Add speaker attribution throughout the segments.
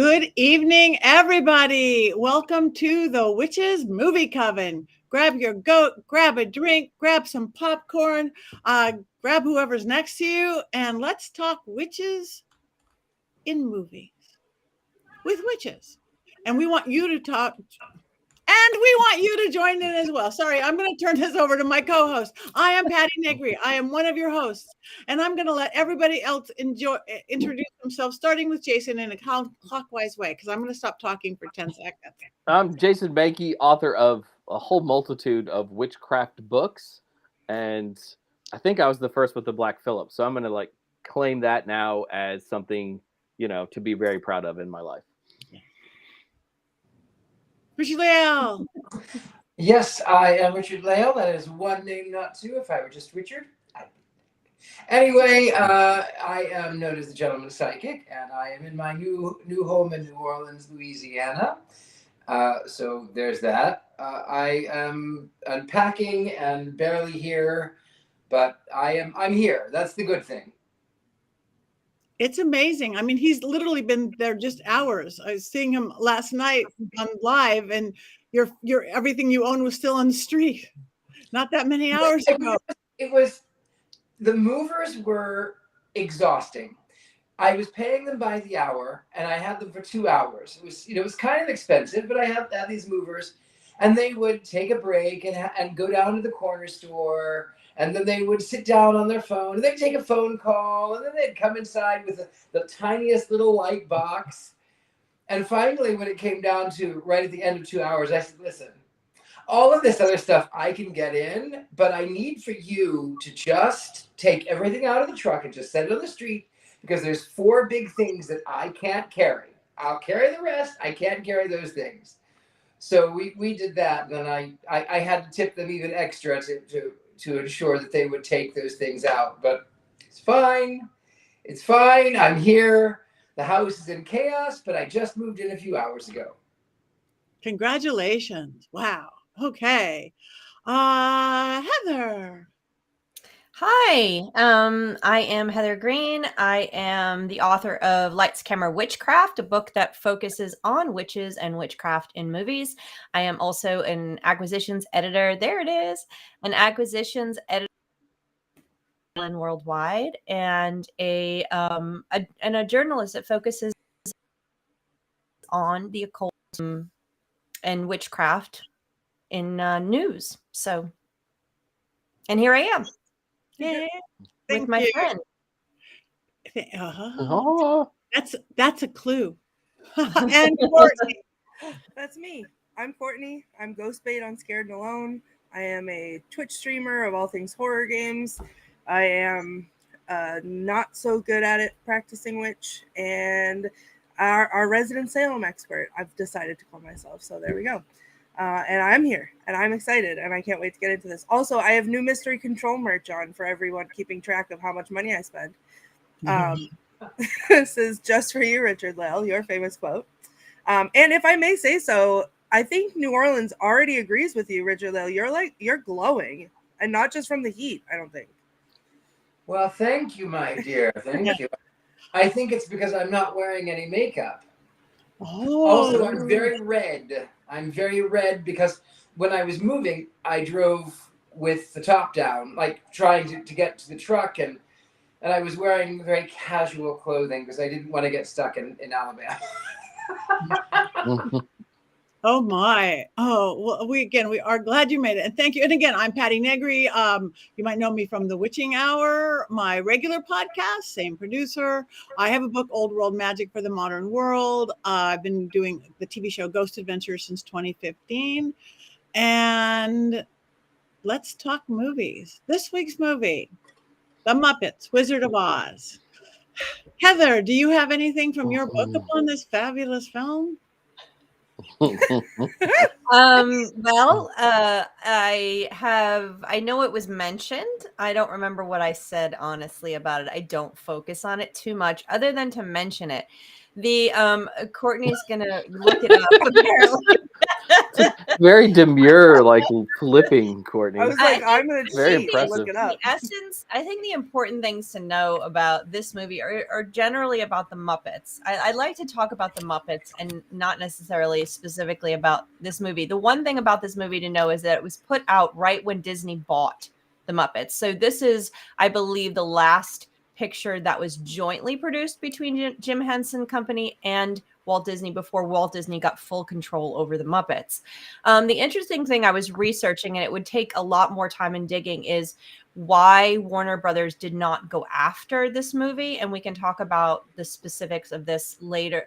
Speaker 1: Good evening, everybody. Welcome to the Witches Movie Coven. Grab your goat, grab a drink, grab some popcorn, grab whoever's next to you, and let's talk witches in movies with witches. And we want you to talk, and we want you to join in as well. Sorry, I'm going to turn this over to my co-host. I am Patti Negri. I am one of your hosts, and I'm going to let everybody else introduce themselves, starting with Jason in a clockwise way, because I'm going to stop talking for 10 seconds.
Speaker 2: I'm Jason Mankey, author of a whole multitude of witchcraft books, and I think I was the first with the Black Phillip, so I'm going to claim that now as something, to be very proud of in my life.
Speaker 1: Richard-Lael.
Speaker 3: Yes, I am Richard-Lael. That is one name, not two. If I were just Richard. Anyway, I am known as the Gentleman Psychic, and I am in my new home in New Orleans, Louisiana. So there's that. I am unpacking and barely here, but I'm here. That's the good thing.
Speaker 1: It's amazing. I mean, he's literally been there just hours. I was seeing him last night on live, and your everything you own was still on the street. Not that many hours ago.
Speaker 3: It was the movers were exhausting. I was paying them by the hour, and I had them for 2 hours. It was kind of expensive, but I had these movers, and they would take a break and go down to the corner store. And then they would sit down on their phone, and they'd take a phone call, and then they'd come inside with the tiniest little light box. And finally, when it came down to right at the end of 2 hours, I said, listen, all of this other stuff I can get in, but I need for you to just take everything out of the truck and just set it on the street, because there's 4 big things that I can't carry. I'll carry the rest. I can't carry those things. So we did that, and then I had to tip them even extra to ensure that they would take those things out. But it's fine. It's fine. I'm here. The house is in chaos, but I just moved in a few hours ago.
Speaker 1: Congratulations. Wow. Okay. Heather.
Speaker 4: Hi, I am Heather Greene. I am the author of Lights, Camera, Witchcraft, a book that focuses on witches and witchcraft in movies. I am also an acquisitions editor. There it is, an acquisitions editor worldwide, and a journalist that focuses on the occult and witchcraft in news. So, and here I am.
Speaker 1: Yeah,
Speaker 4: with my friend.
Speaker 1: That's a clue. And Courtney.
Speaker 5: That's me. I'm Courtney. I'm Ghostbait on Scared and Alone. I am a Twitch streamer of all things horror games. I am not so good at it practicing witch, and our resident Salem expert, I've decided to call myself. So there we go. And I'm here, and I'm excited, and I can't wait to get into this. Also, I have new Mystery Control merch on for everyone keeping track of how much money I spend. This is just for you, Richard-Lael, your famous quote. And if I may say so, I think New Orleans already agrees with you, Richard-Lael. You're glowing, and not just from the heat, I don't think.
Speaker 3: Well, thank you, my dear. Thank you. I think it's because I'm not wearing any makeup.
Speaker 1: Oh.
Speaker 3: Also, I'm very red. I'm very red because when I was moving, I drove with the top down, like trying to get to the truck, and I was wearing very casual clothing because I didn't want to get stuck in Alabama.
Speaker 1: Oh my. Oh, well, we are glad you made it. And thank you. And again, I'm Patti Negri. You might know me from The Witching Hour, my regular podcast, same producer. I have a book, Old World Magic for the Modern World. I've been doing the TV show Ghost Adventures since 2015. And let's talk movies. This week's movie, The Muppets Wizard of Oz. Heather, do you have anything from your book upon this fabulous film?
Speaker 4: I know it was mentioned. I don't remember what I said honestly about it. I don't focus on it too much other than to mention it. The Courtney's gonna look it up apparently.
Speaker 2: Very demure, like flipping, Courtney.
Speaker 5: I was like, I'm gonna
Speaker 2: Very
Speaker 5: cheat and look
Speaker 2: impressive.
Speaker 5: it up.
Speaker 4: The essence, I think the important things to know about this movie are generally about the Muppets. I like to talk about the Muppets and not necessarily specifically about this movie. The one thing about this movie to know is that it was put out right when Disney bought the Muppets. So this is, I believe, the last picture that was jointly produced between Jim Henson Company and Walt Disney before Walt Disney got full control over the Muppets. The interesting thing I was researching, and it would take a lot more time and digging, is why Warner Brothers did not go after this movie. And we can talk about the specifics of this later,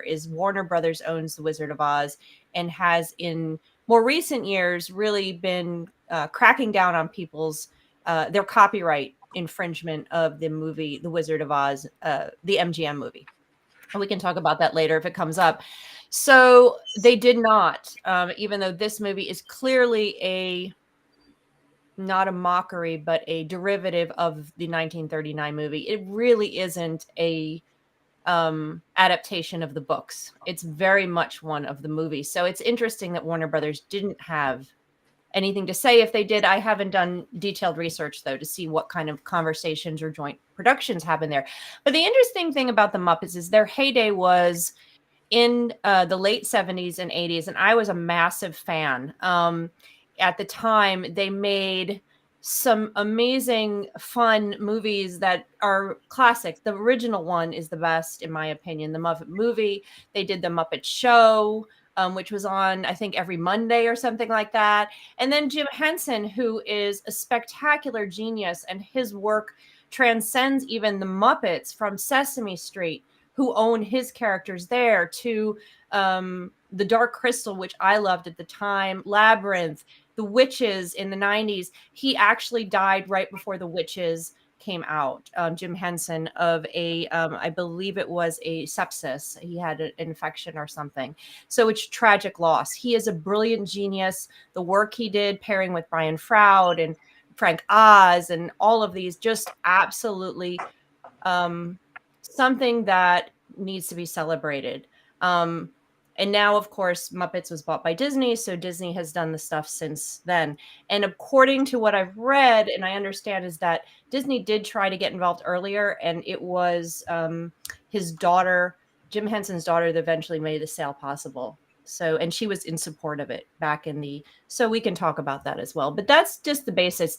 Speaker 4: is Warner Brothers owns The Wizard of Oz and has in more recent years really been cracking down on people's their copyright infringement of the movie The Wizard of Oz, the MGM movie. And we can talk about that later if it comes up. So they did not, even though this movie is clearly not a mockery, but a derivative of the 1939 movie. It really isn't a adaptation of the books. It's very much one of the movies. So it's interesting that Warner Brothers didn't have anything to say. If they did, I haven't done detailed research though to see what kind of conversations or joint productions happen there. But the interesting thing about the Muppets is their heyday was in the late 70s and 80s, and I was a massive fan. At the time, they made some amazing, fun movies that are classics. The original one is the best, in my opinion, the Muppet movie. They did the Muppet Show, which was on, I think, every Monday or something like that. And then Jim Henson, who is a spectacular genius, and his work transcends even the Muppets, from Sesame Street, who own his characters there, to The Dark Crystal, which I loved at the time, Labyrinth, The Witches in the 90s. He actually died right before The Witches came out, Jim Henson, of I believe it was a sepsis. He had an infection or something. So it's tragic loss. He is a brilliant genius. The work he did pairing with Brian Froud and Frank Oz and all of these, just absolutely something that needs to be celebrated. And now, of course, Muppets was bought by Disney, so Disney has done the stuff since then. And according to what I've read and I understand, is that Disney did try to get involved earlier, and it was his daughter, Jim Henson's daughter, that eventually made the sale possible. So, and she was in support of it back in so we can talk about that as well. But that's just the basics.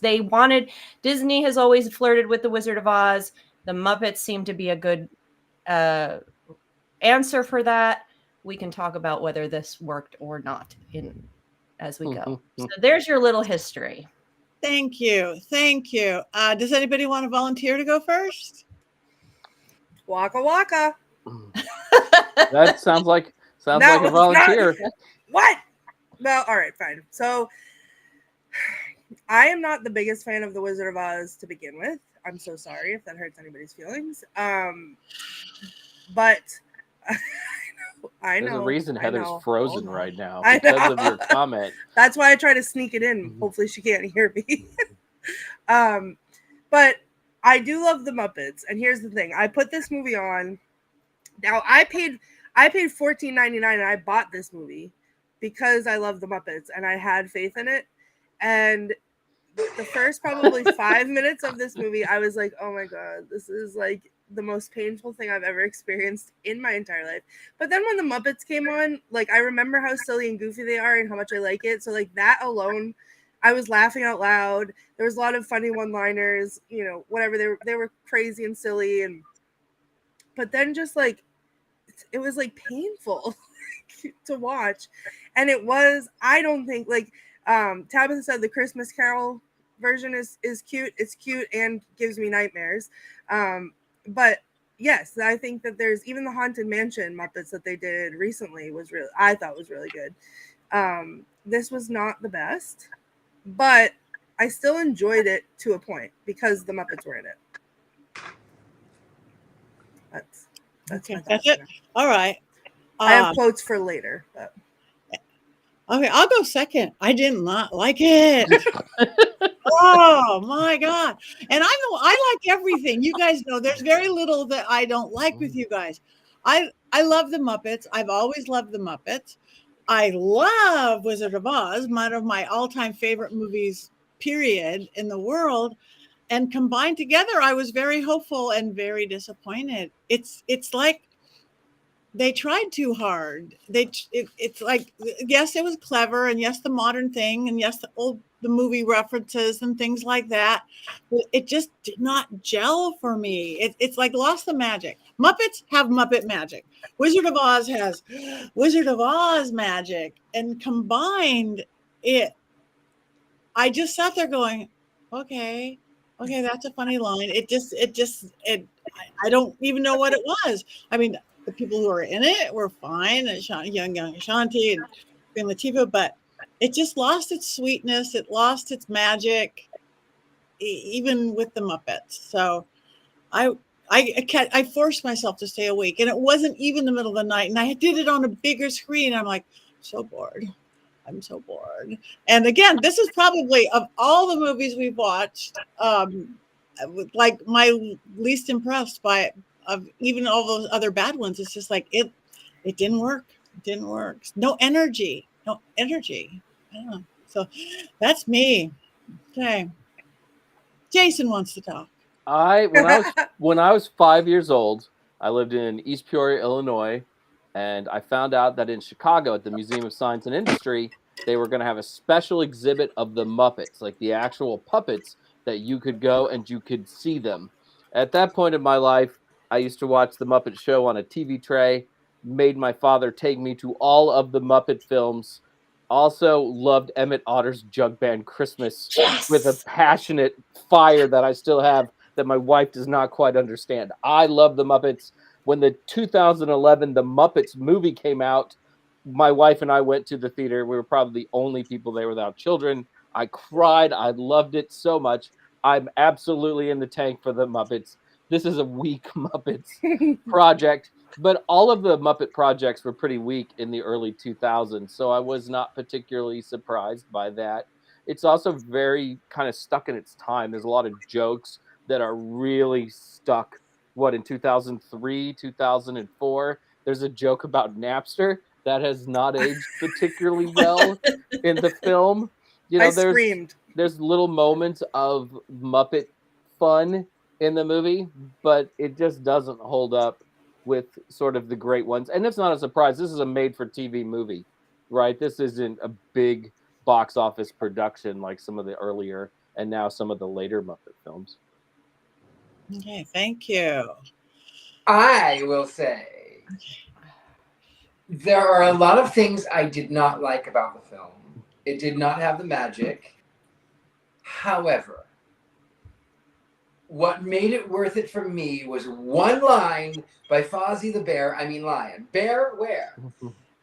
Speaker 4: Disney has always flirted with The Wizard of Oz. The Muppets seem to be a good answer for that. We can talk about whether this worked or not as we go. So there's your little history.
Speaker 1: Thank you. Thank you. Does anybody want to volunteer to go first?
Speaker 5: Waka waka.
Speaker 2: That sounds like a volunteer.
Speaker 5: What? Well, all right, fine. So I am not the biggest fan of The Wizard of Oz to begin with. I'm so sorry if that hurts anybody's feelings. But I know.
Speaker 2: There's a reason Heather's frozen right now
Speaker 5: I
Speaker 2: because of
Speaker 5: know.
Speaker 2: your comment.
Speaker 5: That's why I try to sneak it in. Mm-hmm. Hopefully she can't hear me. But I do love the Muppets. And here's the thing. I put this movie on. Now I paid $14.99 and I bought this movie because I love the Muppets and I had faith in it. And the first probably 5 minutes of this movie, I was like, oh my God, this is like the most painful thing I've ever experienced in my entire life. But then when the Muppets came on, like, I remember how silly and goofy they are and how much I like it. So like that alone, I was laughing out loud. There was a lot of funny one-liners, whatever. They were crazy and silly. But then just like, it was like painful to watch. And it was, I don't think, like Tabitha said, the Christmas Carol version is cute. It's cute and gives me nightmares. But yes, I think that there's even the Haunted Mansion Muppets that they did recently I thought was really good. This was not the best, but I still enjoyed it to a point because the Muppets were in it. That's
Speaker 1: it. All right.
Speaker 5: I have quotes for later. But.
Speaker 1: Okay, I'll go second. I did not like it. Oh my God. And I like everything. You guys know there's very little that I don't like with you guys. I love the Muppets. I've always loved the Muppets. I love Wizard of Oz, one of my all-time favorite movies, period, in the world. And combined together, I was very hopeful and very disappointed. It's like they tried too hard. It's like, yes, it was clever, and yes, the modern thing, and yes, the movie references and things like that. But it just did not gel for me. It's like lost the magic. Muppets have Muppet magic. Wizard of Oz has Wizard of Oz magic, and combined, it. I just sat there going, okay, that's a funny line. I don't even know what it was. I mean, the people who were in it were fine, and young Ashanti and Queen Latifah, but it just lost its sweetness. It lost its magic, even with the Muppets. So I forced myself to stay awake, and it wasn't even the middle of the night, and I did it on a bigger screen. I'm like, so bored. I'm so bored. And again, this is probably, of all the movies we've watched, like my least impressed by, of even all those other bad ones. It's just like it didn't work. It didn't work. No energy. No energy. I don't know. So that's me. Okay. Jason wants to talk.
Speaker 2: When I was 5 years old, I lived in East Peoria, Illinois, and I found out that in Chicago at the Museum of Science and Industry, they were going to have a special exhibit of the Muppets, like the actual puppets that you could go and you could see them. At that point in my life, I used to watch the Muppet Show on a TV tray, made my father take me to all of the Muppet films. Also loved Emmett Otter's Jug Band Christmas with a passionate fire that I still have, that my wife does not quite understand. I love the Muppets. When the 2011 The Muppets movie came out, my wife and I went to the theater. We were probably the only people there without children. I cried. I loved it so much. I'm absolutely in the tank for the Muppets. This is a weak Muppets project, but all of the Muppet projects were pretty weak in the early 2000s, so I was not particularly surprised by that. It's also very kind of stuck in its time. There's a lot of jokes that are really stuck. What, in 2003, 2004, there's a joke about Napster that has not aged particularly well in the film. You know,
Speaker 5: I screamed.
Speaker 2: there's little moments of Muppet fun in the movie, but it just doesn't hold up with sort of the great ones. And it's not a surprise. This is a made-for-TV movie, right? This isn't a big box office production like some of the earlier and now some of the later Muppet films.
Speaker 1: Okay, thank you.
Speaker 3: I will say there are a lot of things I did not like about the film. It did not have the magic. However, what made it worth it for me was one line by Fozzie the Lion. Bear, where?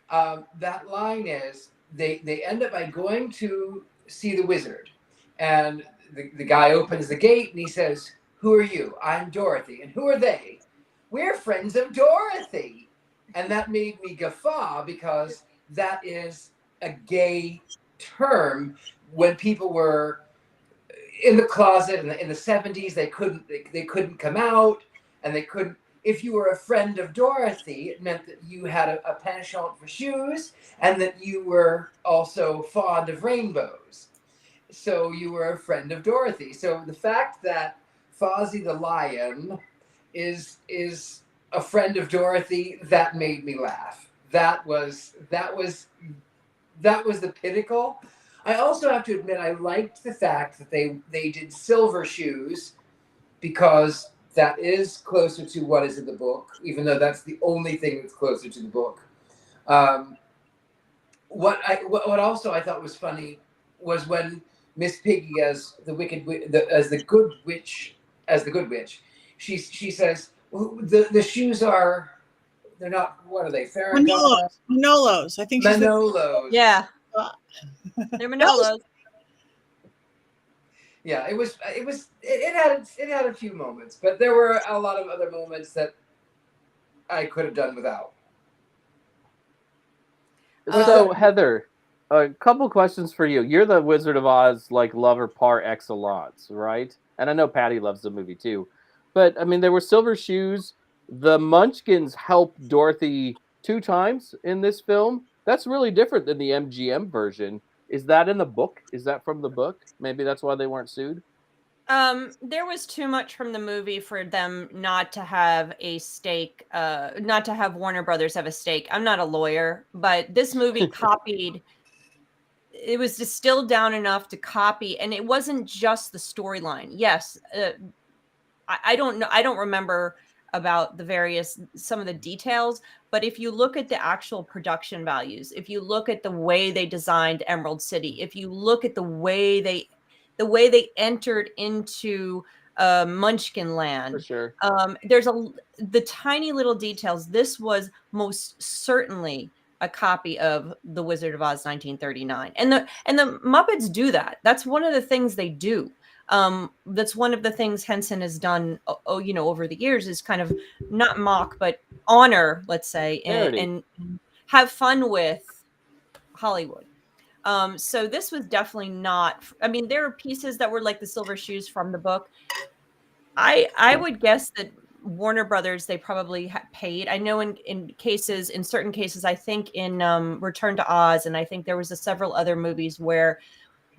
Speaker 3: That line is, they end up by going to see the wizard. And the guy opens the gate and he says, "Who are you?" "I'm Dorothy." "And who are they?" "We're friends of Dorothy." And that made me guffaw, because that is a gay term. When people were in the closet in the 70s, they couldn't come out, and they couldn't. If you were a friend of Dorothy, it meant that you had a penchant for shoes, and that you were also fond of rainbows. So you were a friend of Dorothy. So the fact that Fozzie the Lion is a friend of Dorothy, that made me laugh. That was the pinnacle. I also have to admit, I liked the fact that they did silver shoes, because that is closer to what is in the book, even though that's the only thing that's closer to the book. What also I thought was funny was when Miss Piggy, as the good witch, she says, the shoes are, they're not, what are they?
Speaker 1: Manolos. I think she's
Speaker 3: Manolos.
Speaker 4: Yeah. They're Manolos.
Speaker 3: Yeah, it had a few moments, but there were a lot of other moments that I could have done without.
Speaker 2: So Heather, a couple questions for you. You're the Wizard of Oz lover par excellence, right? And I know Patti loves the movie too. But I mean, there were silver shoes. The Munchkins helped Dorothy 2 times in this film. That's really different than the MGM version. Is that in the book? Is that from the book? Maybe that's why they weren't sued.
Speaker 4: There was too much from the movie for them not to have a stake, not to have Warner Brothers have a stake. I'm not a lawyer, but this movie copied. It was distilled down enough to copy, and it wasn't just the storyline. Yes, I don't know. I don't remember about some of the details, but if you look at the actual production values, if you look at the way they designed Emerald City, if you look at the way they entered into Munchkin Land,
Speaker 2: For sure.
Speaker 4: there's the tiny little details. This was most certainly a copy of The Wizard of Oz 1939, and the Muppets do that. That's one of the things they do. That's one of the things Henson has done, over the years, is kind of not mock, but honor, let's say, and have fun with Hollywood. So this was definitely not. I mean, there are pieces that were like the silver shoes from the book. I would guess that Warner Brothers, they probably paid. I know in certain cases, I think in Return to Oz, and I think there was several other movies where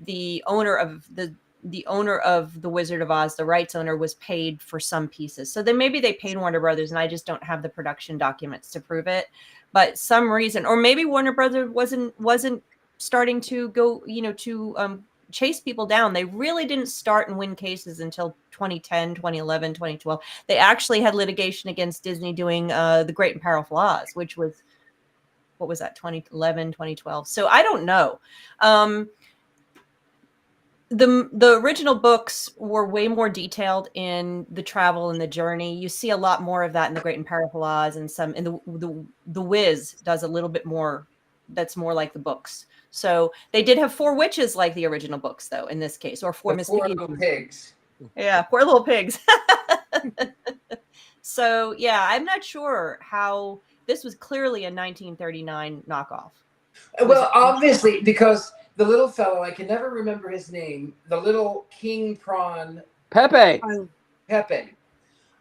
Speaker 4: the owner of the Wizard of Oz, the rights owner, was paid for some pieces. So then maybe they paid Warner Brothers, and I just don't have the production documents to prove it. But some reason, or maybe Warner Brothers wasn't starting to go, to chase people down. They really didn't start and win cases until 2010, 2011, 2012. They actually had litigation against Disney doing The Great and Powerful Oz, which was, what was that, 2011, 2012. So I don't know. The original books were way more detailed in the travel and the journey. You see a lot more of that in The Great and Powerful Oz, and the Wiz does a little bit more. That's more like the books. So they did have 4 witches like the original books, though, in this case, or 4 Miss Piggy.
Speaker 3: Little pigs.
Speaker 4: Yeah, poor little pigs. So yeah, I'm not sure how this was clearly a 1939 knockoff.
Speaker 3: Well, obviously, because the little fellow, I can never remember his name, the little king prawn.
Speaker 2: Pepe.
Speaker 3: Pepe.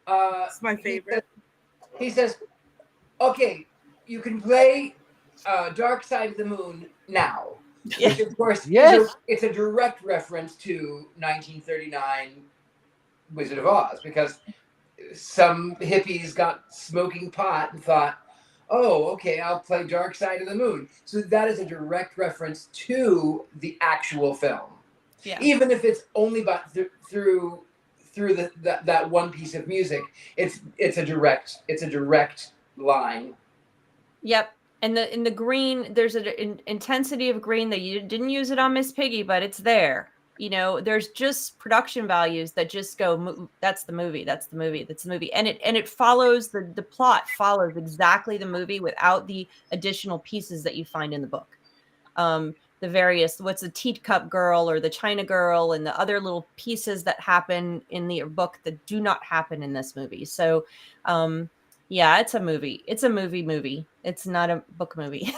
Speaker 5: It's my favorite.
Speaker 3: He says, okay, you can play Dark Side of the Moon now.
Speaker 4: Yeah.
Speaker 3: Which, of course,
Speaker 2: Yes.
Speaker 3: it's a direct reference to 1939 Wizard of Oz, because some hippies got smoking pot and thought, oh, okay, I'll play Dark Side of the Moon. So that is a direct reference to the actual film.
Speaker 4: Yeah.
Speaker 3: Even if it's only about through that one piece of music, it's a direct line.
Speaker 4: Yep. And in the Greene, there's an intensity of Greene that you didn't use it on Miss Piggy, but it's there. There's just production values that just go, that's the movie, that's the movie, that's the movie. And it follows, the plot follows exactly the movie without the additional pieces that you find in the book. The various, what's the teacup girl or the China girl and the other little pieces that happen in the book that do not happen in this movie. So, yeah, it's a movie. It's a movie. It's not a book movie.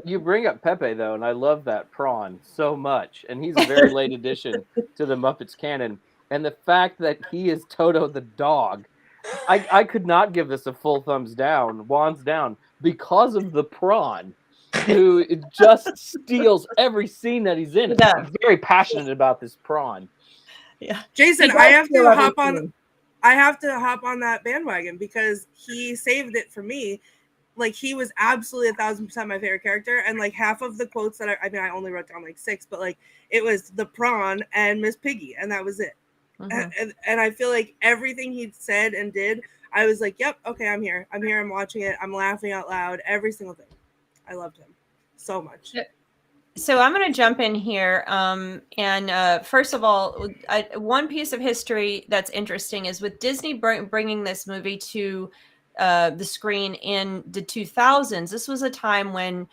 Speaker 2: You bring up Pepe, though, and I love that prawn so much. And he's a very late addition to the Muppets canon. And the fact that he is Toto the dog, I could not give this a full thumbs down, wands down, because of the prawn, who just steals every scene that he's in.
Speaker 4: Yeah.
Speaker 2: I'm very passionate about this prawn.
Speaker 4: Yeah,
Speaker 5: Jason, I have to hop on that bandwagon because he saved it for me. Like, he was absolutely 1,000% my favorite character, and like half of the quotes that I only wrote down like 6, but like it was the prawn and Miss Piggy, and that was it. Mm-hmm. And I feel like everything he said and did, I was like, yep, okay, I'm here, I'm watching it, I'm laughing out loud, every single thing. I loved him so much.
Speaker 4: So I'm going to jump in here. And first of all, one piece of history that's interesting is with Disney bringing this movie to the screen in the 2000s. This was a time when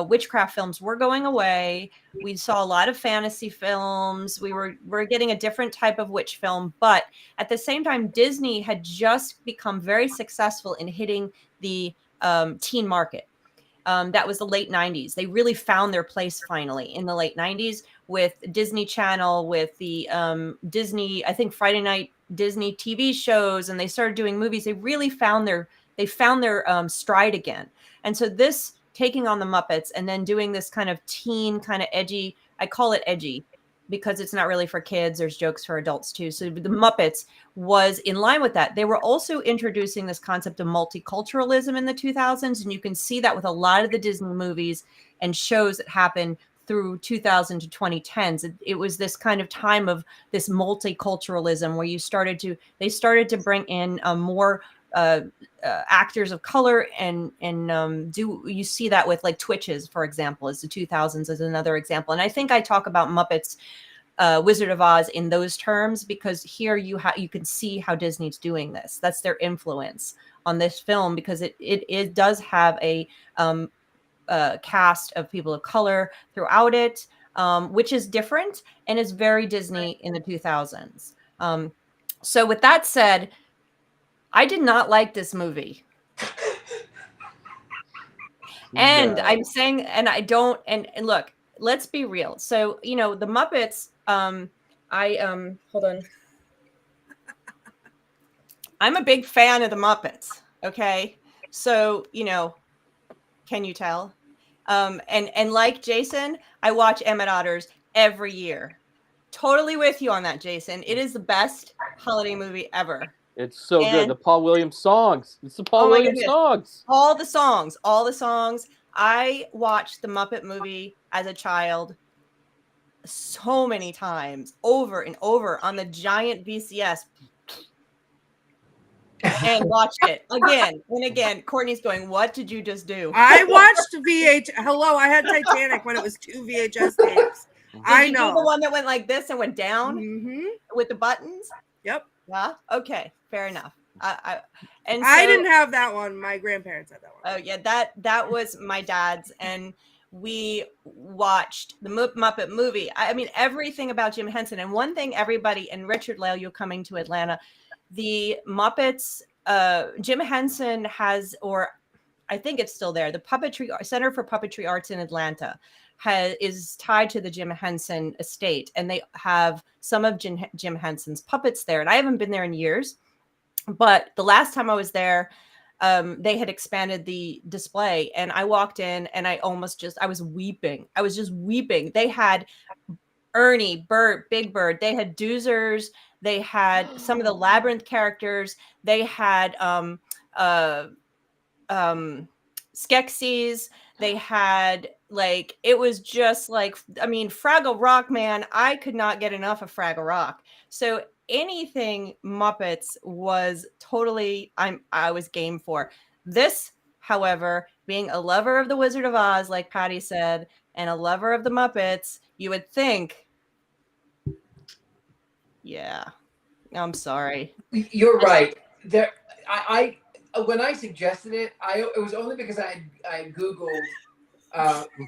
Speaker 4: witchcraft films were going away. We saw a lot of fantasy films. We're getting a different type of witch film, but at the same time, Disney had just become very successful in hitting the teen market. That was the late 90s. They really found their place finally in the late 90s with Disney Channel, with the Disney, I think Friday night Disney TV shows, and they started doing movies. They really found their stride again. And so this taking on the Muppets and then doing this kind of teen, kind of edgy. I call it edgy because it's not really for kids. There's jokes for adults too. So the Muppets was in line with that. They were also introducing this concept of multiculturalism in the 2000s. And you can see that with a lot of the Disney movies and shows that happen through 2000 to 2010s. It was this kind of time of this multiculturalism where they started to bring in more actors of color and you see that with like Twitches, for example, as the 2000s as another example. And I think I talk about Muppets Wizard of Oz in those terms because here you can see how Disney's doing this. That's their influence on this film because it does have a cast of people of color throughout it, which is different and is very Disney in the 2000s. So with that said, I did not like this movie. And I'm saying, and I don't, and look, let's be real. So, the Muppets, hold on. I'm a big fan of the Muppets. Okay. So, can you tell? And like Jason, I watch Emmett Otter's every year. Totally with you on that, Jason. It is the best holiday movie ever.
Speaker 2: It's so good. The Paul Williams songs. It's the Paul Williams songs.
Speaker 4: All the songs. I watched the Muppet movie as a child so many times, over and over on the giant VCS. And watched it again and again. Courtney's going, what did you just do?
Speaker 5: I watched Hello, I had Titanic when it was 2 VHS tapes.
Speaker 4: Did you do the one that went like this and went down with the buttons?
Speaker 5: Yep.
Speaker 4: Yeah. Okay. Fair enough. I
Speaker 5: didn't have that one. My grandparents had that one.
Speaker 4: Oh yeah, that was my dad's, and we watched the Muppet movie. I mean, everything about Jim Henson. And one thing, everybody, and Richard-Lael, you're coming to Atlanta. The Muppets, Jim Henson has, or I think it's still there, the Center for Puppetry Arts in Atlanta is tied to the Jim Henson estate, and they have some of Jim Henson's puppets there. And I haven't been there in years, but the last time I was there, they had expanded the display, and I walked in and I was weeping. I was just weeping. They had Ernie, Bert, Big Bird. They had Doozers. They had some of the Labyrinth characters. They had Skeksis. They had it was just Fraggle Rock, man. I could not get enough of Fraggle Rock. So anything Muppets was totally, I was game for. This, however, being a lover of the Wizard of Oz, like Patti said, and a lover of the Muppets, you would think, yeah, I'm sorry.
Speaker 3: You're right. There, I when I suggested it, it was only because I Googled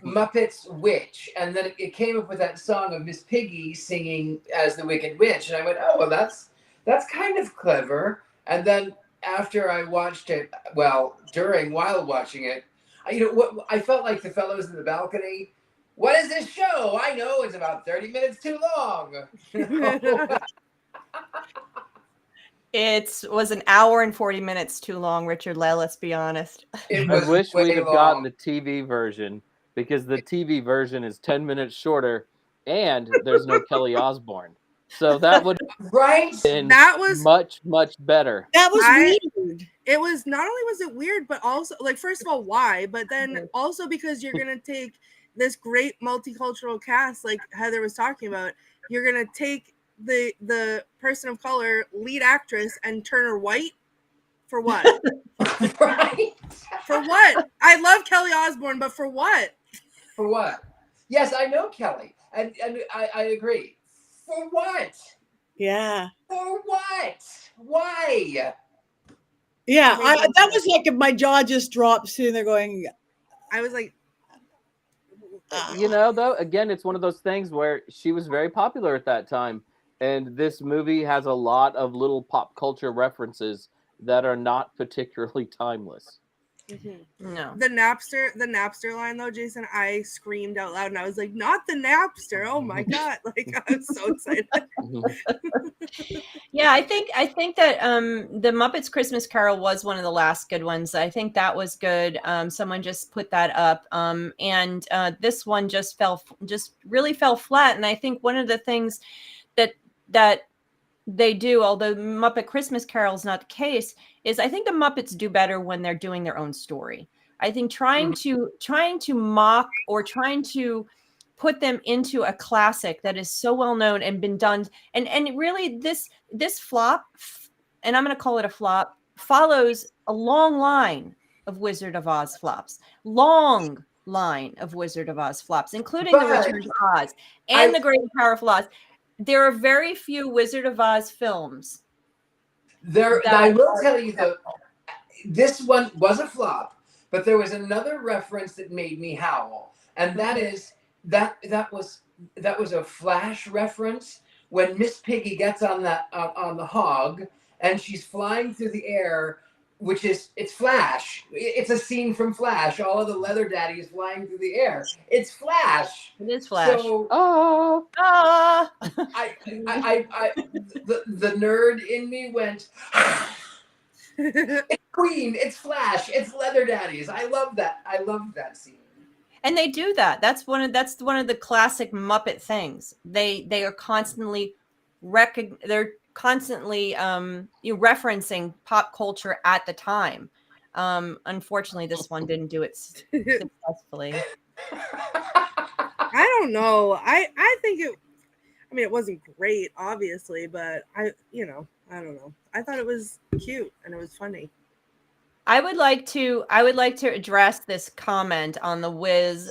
Speaker 3: Muppets Witch, and then it came up with that song of Miss Piggy singing as the Wicked Witch, and I went, oh well, that's kind of clever. And then after I watched it, while watching it, I felt like the fellows in the balcony. What is this show? I know it's about 30 minutes too long.
Speaker 4: It was an hour and 40 minutes too long, Richard-Lael, let's be honest.
Speaker 2: I wish we'd have gotten the TV version, because the TV version is 10 minutes shorter and there's no Kelly Osbourne. So that would
Speaker 3: have
Speaker 2: been much, much better.
Speaker 1: That was weird.
Speaker 5: It was, not only was it weird, but also, first of all, why? But then also because you're going to take this great multicultural cast, like Heather was talking about, you're going to take the person of color lead actress and turn her white for what?
Speaker 3: Right.
Speaker 5: For what? I love Kelly Osbourne, but for what?
Speaker 3: For what? Yes, I know Kelly, and I agree. For what?
Speaker 1: Yeah.
Speaker 3: For what? Why?
Speaker 1: Yeah, that was like if my jaw just dropped sitting there going.
Speaker 5: I was like,
Speaker 2: though, again, it's one of those things where she was very popular at that time. And this movie has a lot of little pop culture references that are not particularly timeless.
Speaker 5: Mm-hmm. No. The Napster line though, Jason, I screamed out loud and I was like, not the Napster. Oh my God. I'm so excited.
Speaker 4: Yeah, I think that the Muppets Christmas Carol was one of the last good ones. I think that was good. Someone just put that up, and this one just really fell flat. And I think one of the things that they do, although Muppet Christmas Carol is not the case, is I think the Muppets do better when they're doing their own story. I think trying to mock or trying to put them into a classic that is so well known and been done, and really this flop, and I'm going to call it a flop, follows a long line of Wizard of Oz flops. Long line of Wizard of Oz flops, including the Return to Oz and the Great and Powerful Oz. There are very few Wizard of Oz films.
Speaker 3: I will tell you though, this one was a flop, but there was another reference that made me howl, and that is that was a Flash reference when Miss Piggy gets on the hog and she's flying through the air, it's Flash. It's a scene from Flash. All of the leather daddies flying through the air. It's Flash.
Speaker 4: It is Flash.
Speaker 3: So, the nerd in me went. It's Queen. It's Flash. It's leather daddies. I love that. I love that scene.
Speaker 4: And they do that. That's one of the classic Muppet things. They are constantly they're constantly referencing pop culture at the time. Unfortunately, this one didn't do it successfully.
Speaker 5: I don't know. I think it wasn't great, obviously, but I don't know. I thought it was cute and it was funny.
Speaker 4: I would like to address this comment on the Wiz,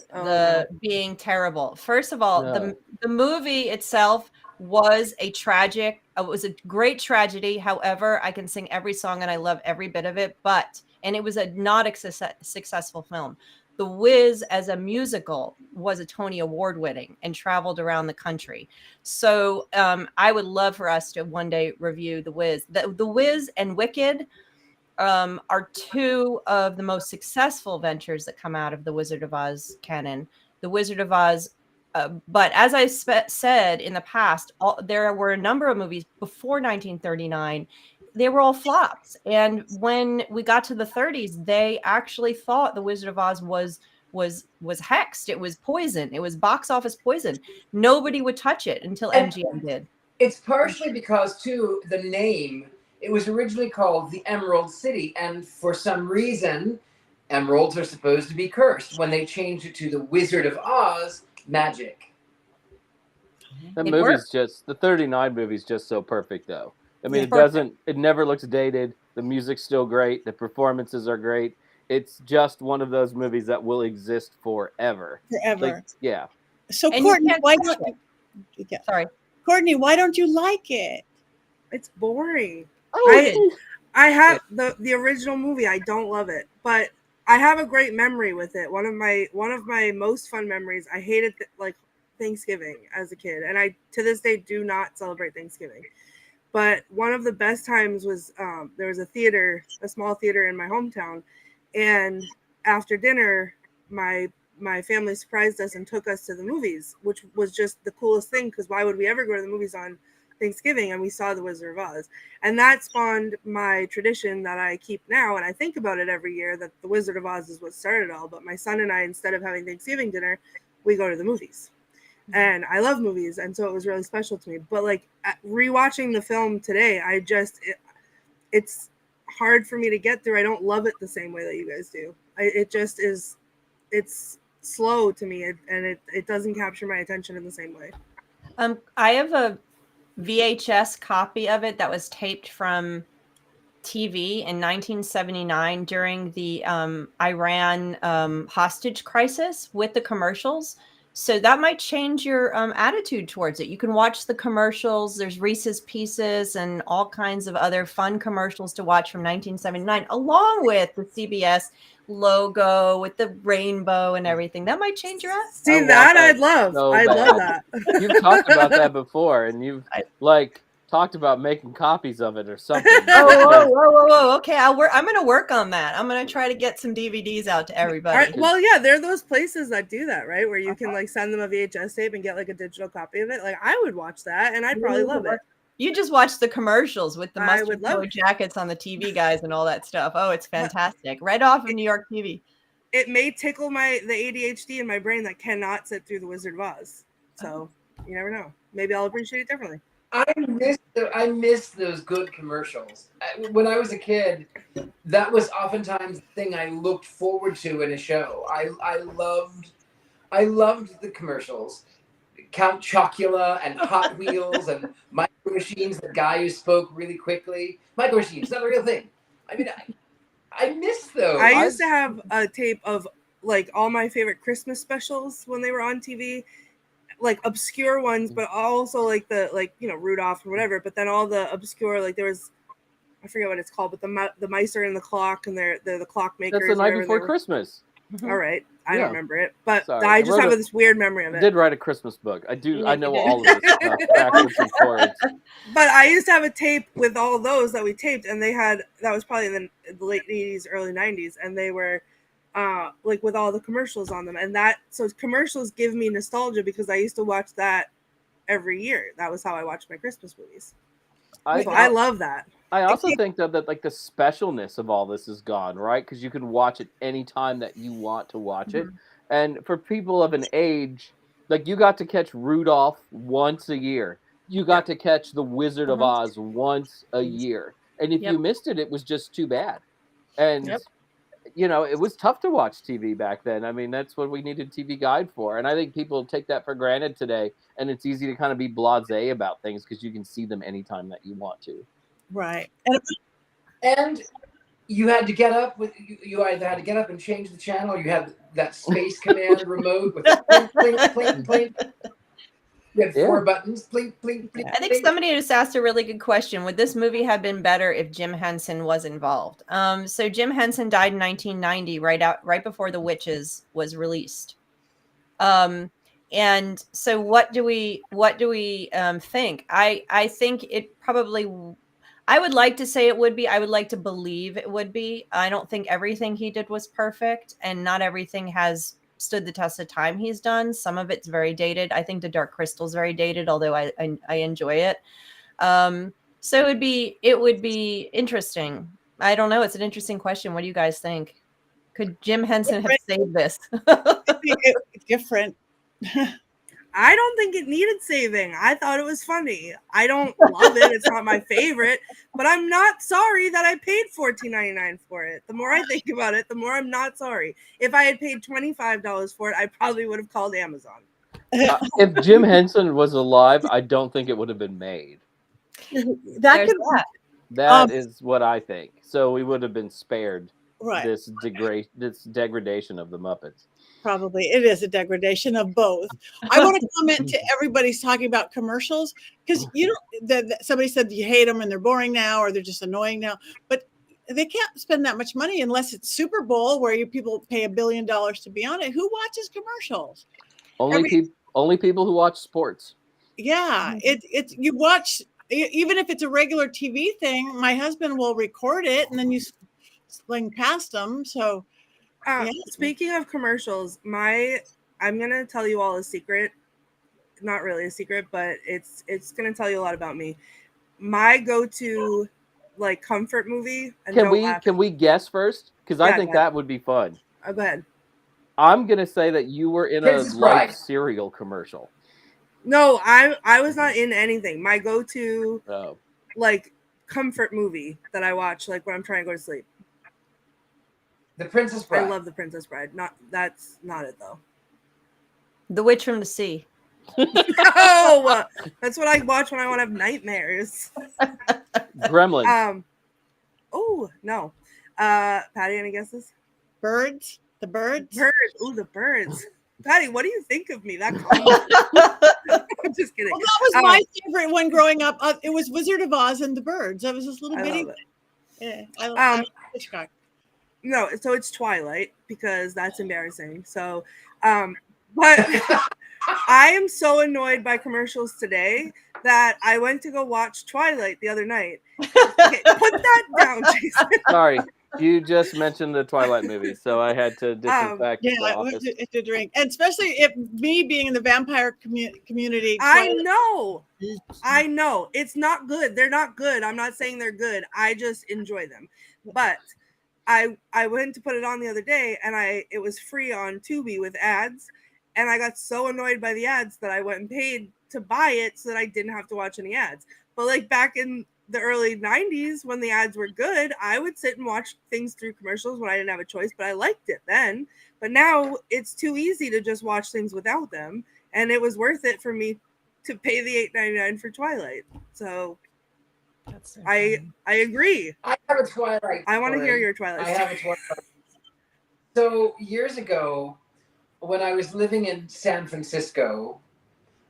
Speaker 4: being terrible. First of all, the movie itself was a great tragedy. However, I can sing every song and I love every bit of it, and it was not a successful film. The Wiz as a musical was a Tony Award winning and traveled around the country. So I would love for us to one day review The Wiz. The Wiz and Wicked are two of the most successful ventures that come out of the Wizard of Oz canon. The Wizard of Oz, but as I said in the past, there were a number of movies before 1939. They were all flops. And when we got to the 30s, they actually thought the Wizard of Oz was hexed. It was poison. It was box office poison. Nobody would touch it until MGM did.
Speaker 3: It's partially because, too, the name, it was originally called the Emerald City. And for some reason, emeralds are supposed to be cursed. When they changed it to the Wizard of Oz, magic.
Speaker 2: The 39 movie's just so perfect, though. I mean, it never looks dated. The music's still great. The performances are great. It's just one of those movies that will exist forever.
Speaker 1: Forever.
Speaker 2: Yeah.
Speaker 1: So Courtney, Courtney, why don't you like it?
Speaker 5: It's boring.
Speaker 4: Oh,
Speaker 5: I have the original movie. I don't love it, but I have a great memory with it. One of my most fun memories. I hated Thanksgiving as a kid, and I to this day do not celebrate Thanksgiving. But one of the best times was there was a small theater in my hometown, and after dinner, my family surprised us and took us to the movies, which was just the coolest thing, because why would we ever go to the movies on Thanksgiving? And we saw The Wizard of Oz, and that spawned my tradition that I keep now, and I think about it every year, that The Wizard of Oz is what started it all. But my son and I, instead of having Thanksgiving dinner, we go to the movies. And I love movies, and so it was really special to me. But rewatching the film today, it's hard for me to get through. I don't love it the same way that you guys do. It's slow to me, and it doesn't capture my attention in the same way.
Speaker 4: I have a VHS copy of it that was taped from TV in 1979 during the Iran hostage crisis with the commercials. So that might change your attitude towards it. You can watch the commercials. There's Reese's Pieces and all kinds of other fun commercials to watch from 1979, along with the CBS logo with the rainbow and everything. That might change your attitude.
Speaker 5: See, I'd love. I'd love that.
Speaker 2: You've talked about that before, and you've talked about making copies of it or something.
Speaker 4: Whoa. Okay, I'm going to work on that. I'm going to try to get some DVDs out to everybody.
Speaker 5: Right, well, yeah, there are those places that do that, right? Where you can send them a VHS tape and get a digital copy of it. I would watch that, and I'd probably love it.
Speaker 4: You just watch the commercials with the
Speaker 5: I
Speaker 4: mustard
Speaker 5: would love-
Speaker 4: colored jackets on the TV guys and all that stuff. Oh, it's fantastic. Right off of New York TV.
Speaker 5: It may tickle the ADHD in my brain that cannot sit through The Wizard of Oz. So you never know. Maybe I'll appreciate it differently.
Speaker 3: I miss those good commercials. When I was a kid, that was oftentimes the thing I looked forward to in a show. I loved the commercials. Count Chocula and Hot Wheels and Micro Machines, the guy who spoke really quickly. Micro Machines, not a real thing. I mean, I miss those.
Speaker 5: I used to have a tape of like all my favorite Christmas specials when they were on TV, like obscure ones, but also like Rudolph or whatever. But then all the obscure, like there was, I forget what it's called, but the mice are in the clock and they're the clockmakers.
Speaker 2: That's The Night Before Christmas.
Speaker 5: All right, I don't remember it, but
Speaker 2: Sorry.
Speaker 5: I just have this weird memory of it.
Speaker 2: I did write a Christmas book. I know all of this stuff, backwards and forwards.
Speaker 5: But I used to have a tape with all those that we taped, and that was probably in the late 80s, early 90s, and they were like with all the commercials on them. And so commercials give me nostalgia because I used to watch that every year. That was how I watched my Christmas movies. I love that.
Speaker 2: I also think that like the specialness of all this is gone, right? Because you can watch it anytime that you want to watch it. And for people of an age, like you got to catch Rudolph once a year. You got to catch The Wizard of Oz once a year. And if you missed it, it was just too bad. And, it was tough to watch TV back then. I mean, that's what we needed TV Guide for. And I think people take that for granted today. And it's easy to kind of be blasé about things because you can see them anytime that you want to.
Speaker 1: Right.
Speaker 3: And you had to get up you either had to get up and change the channel, or you had that Space Command remote with the blink, blink, blink. You had 4 buttons. Blink, blink, blink.
Speaker 4: I think somebody just asked a really good question. Would this movie have been better if Jim Henson was involved? So Jim Henson died in 1990, right before The Witches was released. And so what do we think? I think it probably. I would like to say it would be. I would like to believe it would be. I don't think everything he did was perfect, and not everything has stood the test of time he's done. Some of it's very dated. I think The Dark Crystal is very dated, although I enjoy it. So it would be interesting. I don't know. It's an interesting question. What do you guys think? Could Jim Henson have saved this?
Speaker 1: Different.
Speaker 5: I don't think it needed saving. I thought it was funny. I don't love it. It's not my favorite, but I'm not sorry that I paid $14.99 for it. The more I think about it, the more I'm not sorry. If I had paid $25 for it, I probably would have called Amazon.
Speaker 2: If Jim Henson was alive, I don't think it would have been made. That is what I think. So we would have been spared this degradation of the Muppets.
Speaker 1: Probably it is a degradation of both. I want to comment to everybody's talking about commercials because somebody said you hate them and they're boring now or they're just annoying now, but they can't spend that much money unless it's Super Bowl where people pay $1 billion to be on it. Who watches commercials?
Speaker 2: Only people who watch sports.
Speaker 1: Yeah, it's you watch even if it's a regular TV thing. My husband will record it and then you sling past them. So.
Speaker 5: Speaking of commercials, I'm gonna tell you all a secret. Not really a secret, but it's gonna tell you a lot about me. My go-to comfort movie.
Speaker 2: Can we guess first? Because I think that would be fun.
Speaker 5: Oh, go ahead.
Speaker 2: I'm gonna say that you were in a Life cereal commercial.
Speaker 5: No, I was not in anything. My go-to comfort movie that I watch when I'm trying to go to sleep.
Speaker 3: The Princess Bride.
Speaker 5: I love The Princess Bride. That's not it though.
Speaker 4: The Witch from the Sea.
Speaker 5: No, that's what I watch when I want to have nightmares.
Speaker 2: Gremlins.
Speaker 5: Oh no. Patty, any guesses?
Speaker 1: Birds. The birds.
Speaker 5: Ooh, the birds. Patty, what do you think of me? That I'm just kidding.
Speaker 1: Well, that was my favorite one growing up. It was Wizard of Oz and the Birds. I was this little bitty. Yeah, I love Hitchcock.
Speaker 5: No, so it's Twilight because that's embarrassing. So, but I am so annoyed by commercials today that I went to go watch Twilight the other night. Okay, put that down, Jason.
Speaker 2: Sorry. You just mentioned the Twilight movies, so I had to disinfect the
Speaker 1: Yeah,
Speaker 2: office.
Speaker 1: it's a drink, and especially if me being in the vampire community.
Speaker 5: I know it's not good. They're not good. I'm not saying they're good. I just enjoy them. But I went to put it on the other day, and it was free on Tubi with ads, and I got so annoyed by the ads that I went and paid to buy it so that I didn't have to watch any ads. But like back in the early 90s when the ads were good, I would sit and watch things through commercials when I didn't have a choice, but I liked it then. But now it's too easy to just watch things without them, and it was worth it for me to pay the $8.99 for Twilight. So
Speaker 4: That's so
Speaker 5: I agree.
Speaker 3: I have a Twilight.
Speaker 5: I want to
Speaker 3: story.
Speaker 5: hear your Twilight
Speaker 3: I have a Twilight. So years ago, when I was living in San Francisco,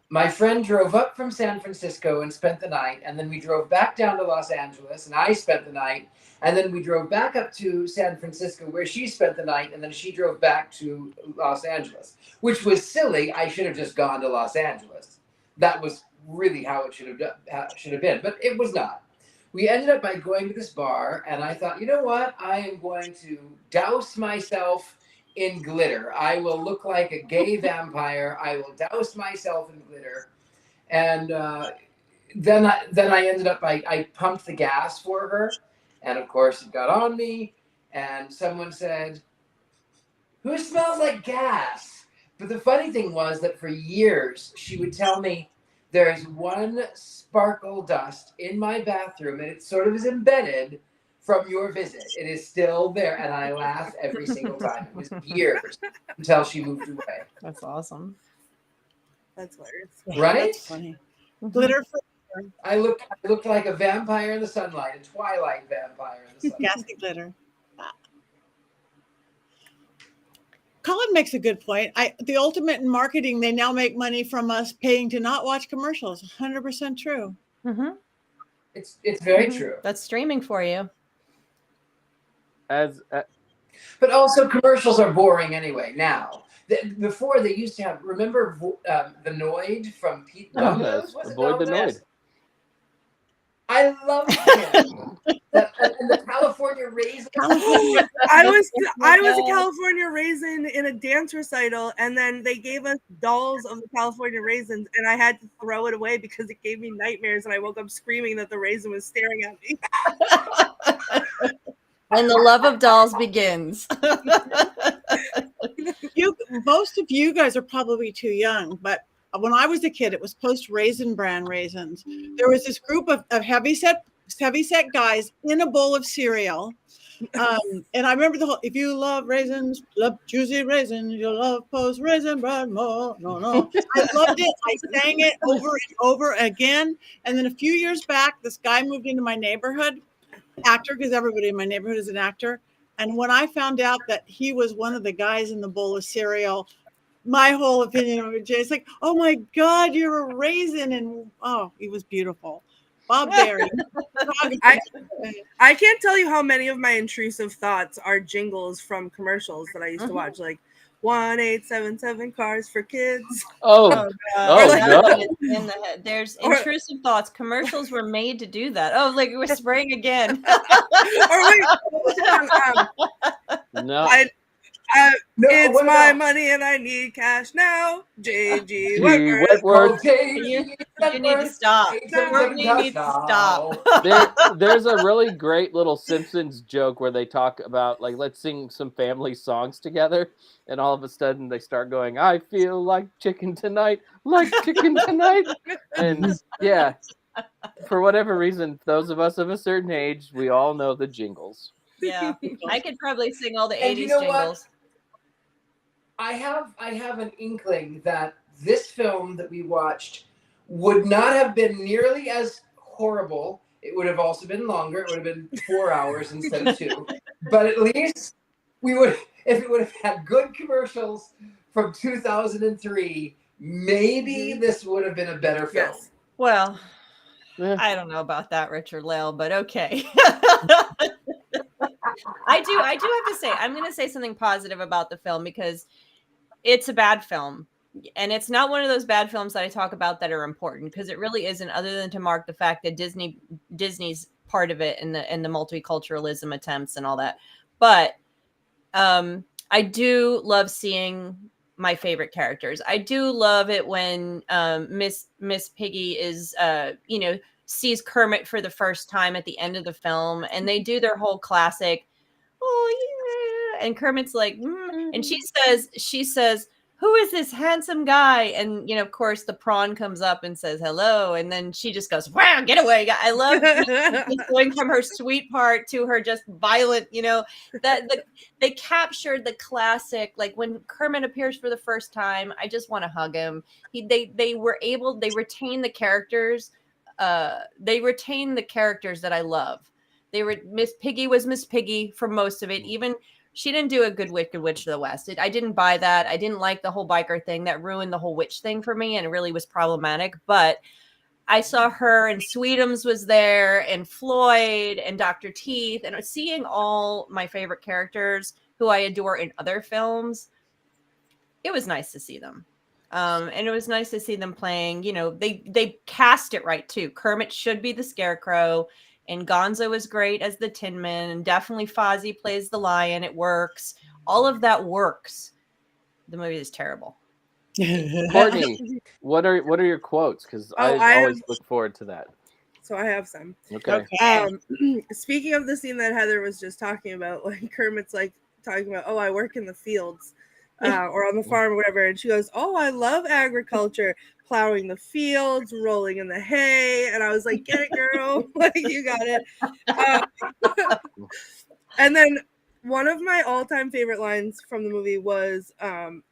Speaker 3: my friend drove up from San Francisco and spent the night, and then we drove back down to Los Angeles, and I spent the night, and then we drove back up to San Francisco where she spent the night, and then she drove back to Los Angeles, which was silly. I should have just gone to Los Angeles. That was really how it should have been, but it was not. We ended up by going to this bar, and I thought, you know what? I am going to douse myself in glitter. I will look like a gay vampire. I will douse myself in glitter. And then I ended up, I pumped the gas for her. And of course it got on me. And someone said, "Who smells like gas?" But the funny thing was that for years, she would tell me, "There's one sparkle dust in my bathroom, and it sort of is embedded from your visit. It is still there." And I laugh every single time. It was years until she moved away.
Speaker 4: That's awesome.
Speaker 5: That's hilarious.
Speaker 3: Right?
Speaker 1: That's funny. Glitter for
Speaker 3: I looked like a vampire in the sunlight, a Twilight vampire in the sunlight.
Speaker 1: gassy glitter. Colin makes a good point. The ultimate in marketing, they now make money from us paying to not watch commercials. 100% true.
Speaker 4: Mm-hmm.
Speaker 3: It's very true.
Speaker 4: That's streaming for you.
Speaker 3: But also commercials are boring anyway now. Before they used to have, remember the Noid from Pete Domino's? Was it
Speaker 2: Avoid the
Speaker 3: Domino's?
Speaker 2: Noid.
Speaker 3: I love him. And the California raisin.
Speaker 5: I was a California raisin in a dance recital, and then they gave us dolls of the California raisins, and I had to throw it away because it gave me nightmares, and I woke up screaming that the raisin was staring at me.
Speaker 4: And the love of dolls begins.
Speaker 1: Most of you guys are probably too young, but when I was a kid, it was post Raisin Bran raisins. There was this group of heavyset guys in a bowl of cereal. And I remember if you love raisins, love juicy raisins, you'll love post Raisin Bran more. No. I loved it. I sang it over and over again. And then a few years back, this guy moved into my neighborhood, actor, because everybody in my neighborhood is an actor. And when I found out that he was one of the guys in the bowl of cereal, my whole opinion of it, Jay's like, "Oh my God, you're a raisin!" And he was beautiful. Bob Berry.
Speaker 5: I can't tell you how many of my intrusive thoughts are jingles from commercials that I used to watch, like 1877 cars for kids.
Speaker 2: No.
Speaker 4: In the head. There's intrusive thoughts. Commercials were made to do that. Oh, like we're spraying again.
Speaker 2: No.
Speaker 5: It's my money and I need cash now. J.G.
Speaker 2: Wentworth.
Speaker 4: You need to stop. You need to stop.
Speaker 2: There's a really great little Simpsons joke where they talk about, like, let's sing some family songs together. And all of a sudden they start going, "I feel like chicken tonight, like chicken tonight." And yeah, for whatever reason, those of us of a certain age, we all know the jingles.
Speaker 4: Yeah, I could probably sing all the
Speaker 3: And
Speaker 4: 80s
Speaker 3: you know
Speaker 4: jingles.
Speaker 3: what? I have an inkling that this film that we watched would not have been nearly as horrible. It would have also been longer. It would have been 4 hours instead of 2. But at least if it would have had good commercials from 2003, maybe this would have been a better film.
Speaker 5: Yes.
Speaker 4: Well, I don't know about that, Richard-Lael, but okay. I do have to say, I'm going to say something positive about the film because it's a bad film. And it's not one of those bad films that I talk about that are important, because it really isn't, other than to mark the fact that Disney's part of it, and the multiculturalism attempts and all that. But I do love seeing my favorite characters. I do love it when Miss Piggy is sees Kermit for the first time at the end of the film, and they do their whole classic, oh yeah, and Kermit's like, and she says, who is this handsome guy? And of course the prawn comes up and says hello, and then she just goes, wow, get away. I love going from her sweet part to her just violent, they captured the classic, like when Kermit appears for the first time, I just want to hug him. They retain the characters. They retain the characters that I love. Miss Piggy was Miss Piggy for most of it. Even she didn't do a good Wicked Witch of the West. I didn't buy that. I didn't like the whole biker thing. That ruined the whole witch thing for me, and it really was problematic. But I saw her, and Sweetums was there, and Floyd, and Dr. Teeth, and seeing all my favorite characters who I adore in other films, it was nice to see them. And it was nice to see them playing, they cast it right too. Kermit should be the Scarecrow, and Gonzo is great as the Tin Man, and definitely Fozzie plays the lion. It works. All of that works. The movie is terrible.
Speaker 2: Courtney, what are your quotes? Because I always look forward to that.
Speaker 5: So I have some.
Speaker 2: Okay.
Speaker 5: Speaking of the scene that Heather was just talking about, like Kermit's like talking about, I work in the fields. Or on the farm or whatever, and she goes, I love agriculture, plowing the fields, rolling in the hay, and I was like, get it, girl. Like, you got it. And then one of my all-time favorite lines from the movie was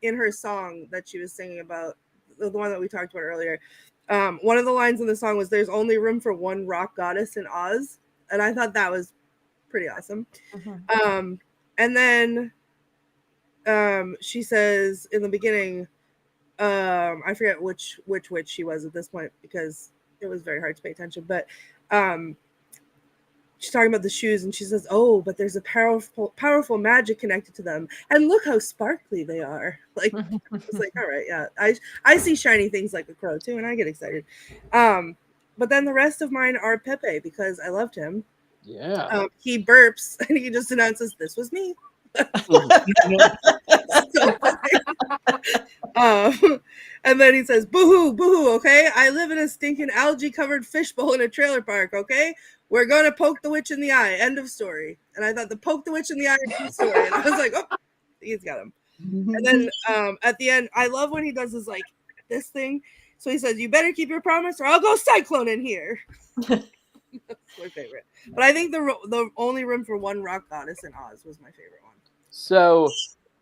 Speaker 5: in her song that she was singing about, the one that we talked about earlier. One of the lines in the song was, there's only room for one rock goddess in Oz, and I thought that was pretty awesome. And then she says in the beginning, I forget which witch she was at this point because it was very hard to pay attention, but she's talking about the shoes, and she says, but there's a powerful magic connected to them, and look how sparkly they are. Like, it's like, all right, yeah, I see shiny things like a crow too, and I get excited. But then the rest of mine are Pepe, because I loved him.
Speaker 2: Yeah.
Speaker 5: He burps and he just announces, this was me. And then he says, boo-hoo, okay? I live in a stinking algae-covered fishbowl in a trailer park, okay? We're gonna poke the witch in the eye. End of story. And I thought the poke the witch in the eye is the story. And I was like, he's got him. And then at the end, I love when he does this, like, this thing. So he says, you better keep your promise or I'll go cyclone in here. That's my favorite. But I think the only room for one rock goddess in Oz was my favorite one.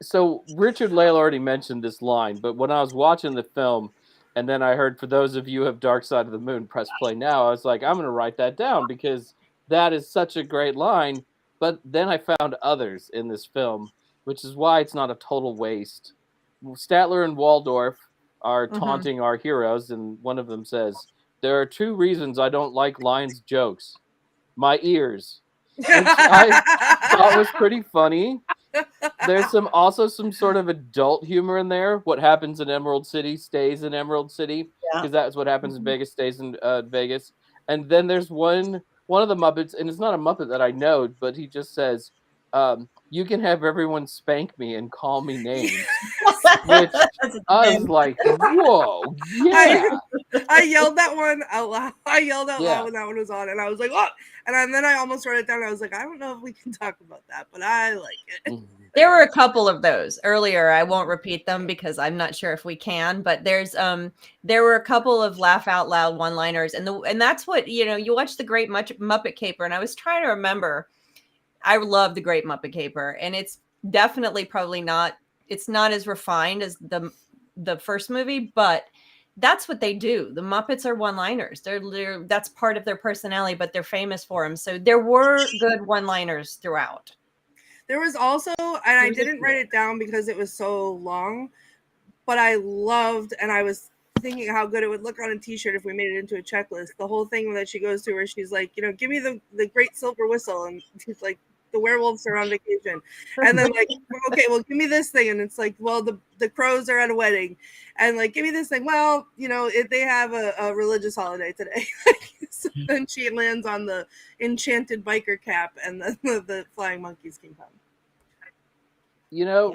Speaker 2: So Richard-Lael already mentioned this line, but when I was watching the film, and then I heard, for those of you who have Dark Side of the Moon, press play now, I was like, I'm going to write that down because that is such a great line. But then I found others in this film, which is why it's not a total waste. Statler and Waldorf are taunting our heroes, and one of them says, there are two reasons I don't like Lion's jokes. My ears. Which I thought was pretty funny. There's also some sort of adult humor in there. What happens in Emerald City stays in Emerald City, because that's what happens in Vegas stays in Vegas. And then there's one of the Muppets, and it's not a Muppet that I know, but he just says, you can have everyone spank me and call me names. Which I was like, whoa, yeah.
Speaker 5: I yelled that one out loud. I yelled out loud when that one was on, and I was like, oh! And then I almost wrote it down. I was like, I don't know if we can talk about that, but I like it.
Speaker 4: There were a couple of those earlier. I won't repeat them because I'm not sure if we can, but there were a couple of laugh out loud one-liners, and that's what, you watch The Great Muppet Caper, and I was trying to remember. I love The Great Muppet Caper, and it's definitely it's not as refined as the first movie, but that's what they do. The Muppets are one-liners. That's part of their personality, but they're famous for them. So there were good one-liners throughout.
Speaker 5: There was also, and I didn't write it down because it was so long, but I loved, and I was thinking how good it would look on a t-shirt if we made it into a checklist. The whole thing that she goes to where she's like, give me the great silver whistle, and she's like, the werewolves are on vacation, and then like, okay, well, give me this thing, and it's like, well, the crows are at a wedding, and like, give me this thing. Well, they have a religious holiday today. So then she lands on the enchanted biker cap, and the flying monkeys can come.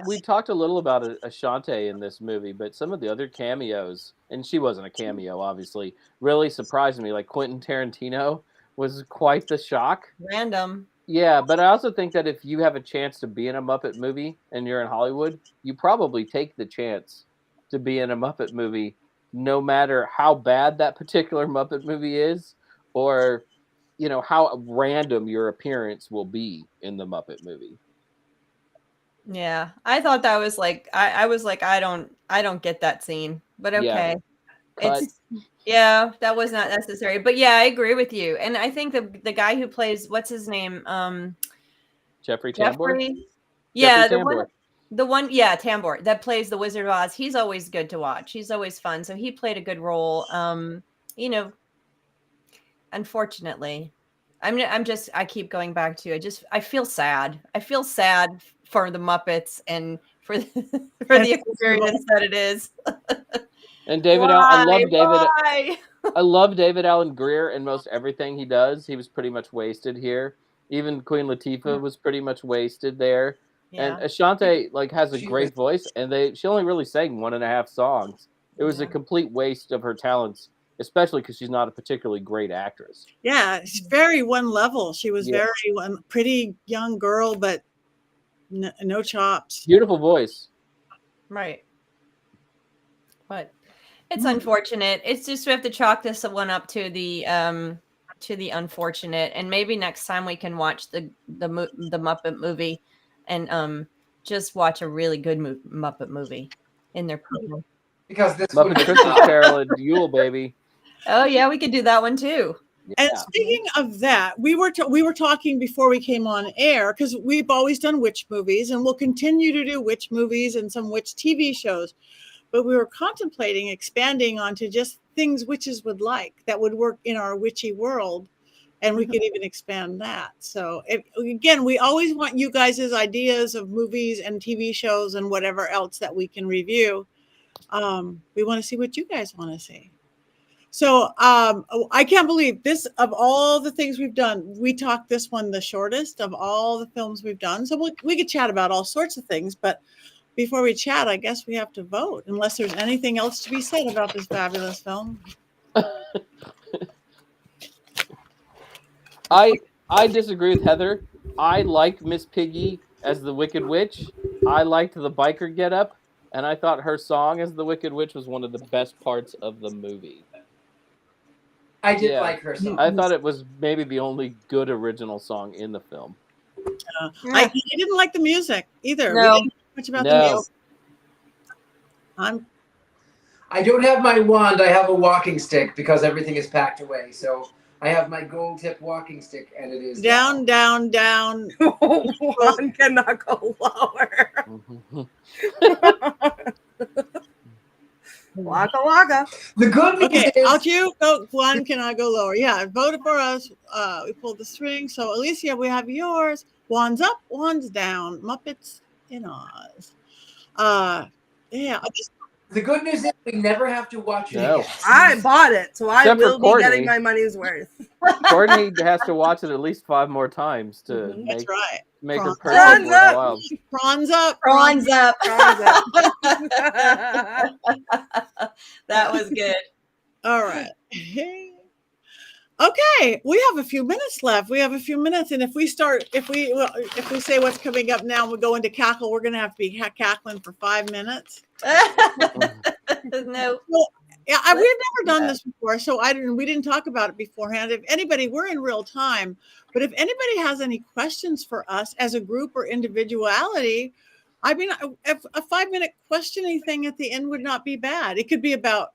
Speaker 2: We talked a little about Ashanti in this movie, but some of the other cameos, and she wasn't a cameo, obviously, really surprised me. Like Quentin Tarantino was quite the shock.
Speaker 4: Random.
Speaker 2: Yeah, but I also think that if you have a chance to be in a Muppet movie and you're in Hollywood, you probably take the chance to be in a Muppet movie, no matter how bad that particular Muppet movie is, or how random your appearance will be in the Muppet movie.
Speaker 4: Yeah, I thought that was like I was like I don't get that scene, but okay.
Speaker 2: Yeah.
Speaker 4: Yeah, that was not necessary. But yeah, I agree with you. And I think the guy who plays what's his name?
Speaker 2: Jeffrey Tambor?
Speaker 4: Yeah,
Speaker 2: Tambor.
Speaker 4: the one Tambor that plays the Wizard of Oz. He's always good to watch. He's always fun. So he played a good role. Unfortunately. I keep going back to I feel sad. I feel sad for the Muppets and for the experience that it is.
Speaker 2: And David, I love David. I love David Alan Grier in most everything he does. He was pretty much wasted here. Even Queen Latifah was pretty much wasted there. Yeah. And Ashanti has a great voice, and she only really sang 1.5 songs. It was a complete waste of her talents, especially because she's not a particularly great actress.
Speaker 1: Yeah, she's very one level. She was very one pretty young girl, but no chops.
Speaker 2: Beautiful voice.
Speaker 4: Right. But it's unfortunate. It's just we have to chalk this one up to the unfortunate, and maybe next time we can watch the Muppet movie, and just watch a really good Muppet movie in their program.
Speaker 3: Because this
Speaker 2: Muppet Christmas Carol and Yule, baby.
Speaker 4: Oh yeah, we could do that one too.
Speaker 2: Yeah.
Speaker 1: And speaking of that, we were talking before we came on air, because we've always done witch movies, and we'll continue to do witch movies and some witch TV shows. But we were contemplating expanding onto just things witches would like that would work in our witchy world. And we could even expand that. So again, we always want you guys' ideas of movies and TV shows and whatever else that we can review. We want to see what you guys want to see. So I can't believe this, of all the things we've done, we talked this one the shortest of all the films we've done. So we could chat about all sorts of things, but before we chat, I guess we have to vote, unless there's anything else to be said about this fabulous film.
Speaker 2: I disagree with Heather. I liked Miss Piggy as the Wicked Witch. I liked the biker getup, and I thought her song as the Wicked Witch was one of the best parts of the movie.
Speaker 3: I did like her song.
Speaker 2: I thought it was maybe the only good original song in the film.
Speaker 1: I didn't like the music either.
Speaker 4: No.
Speaker 1: We didn't know much about the music.
Speaker 3: I don't have my wand. I have a walking stick because everything is packed away. So I have my gold tip walking stick, and it is
Speaker 1: down.
Speaker 5: One cannot go lower. Waka waka.
Speaker 3: The good news is,
Speaker 1: out you go. One cannot go lower. Yeah, voted for us. We pulled the string. So Alicia, we have yours. Wands up, wands down. Muppets in Oz.
Speaker 3: The good news is we never have to watch it
Speaker 2: No.
Speaker 3: again.
Speaker 5: I bought it, so I
Speaker 2: Except
Speaker 5: will
Speaker 2: for
Speaker 5: be getting
Speaker 2: Courtney.
Speaker 5: my money's worth.
Speaker 2: Courtney has to watch it at least 5 more times to
Speaker 1: That's right.
Speaker 2: make her
Speaker 1: Prawns
Speaker 2: purchase
Speaker 5: up.
Speaker 2: worthwhile.
Speaker 1: Prawns up.
Speaker 4: Prawns up.
Speaker 5: Prawns up.
Speaker 4: That was good.
Speaker 1: All right. Okay, we have a few minutes left. We have a few minutes, and if we say what's coming up now, we go into cackle. We're going to have to be cackling for 5 minutes.
Speaker 4: No.
Speaker 1: Well, yeah, we've never done this before, so we didn't talk about it beforehand. If anybody, we're in real time, but if anybody has any questions for us as a group or individuality, I mean, if a 5-minute questioning thing at the end would not be bad. It could be about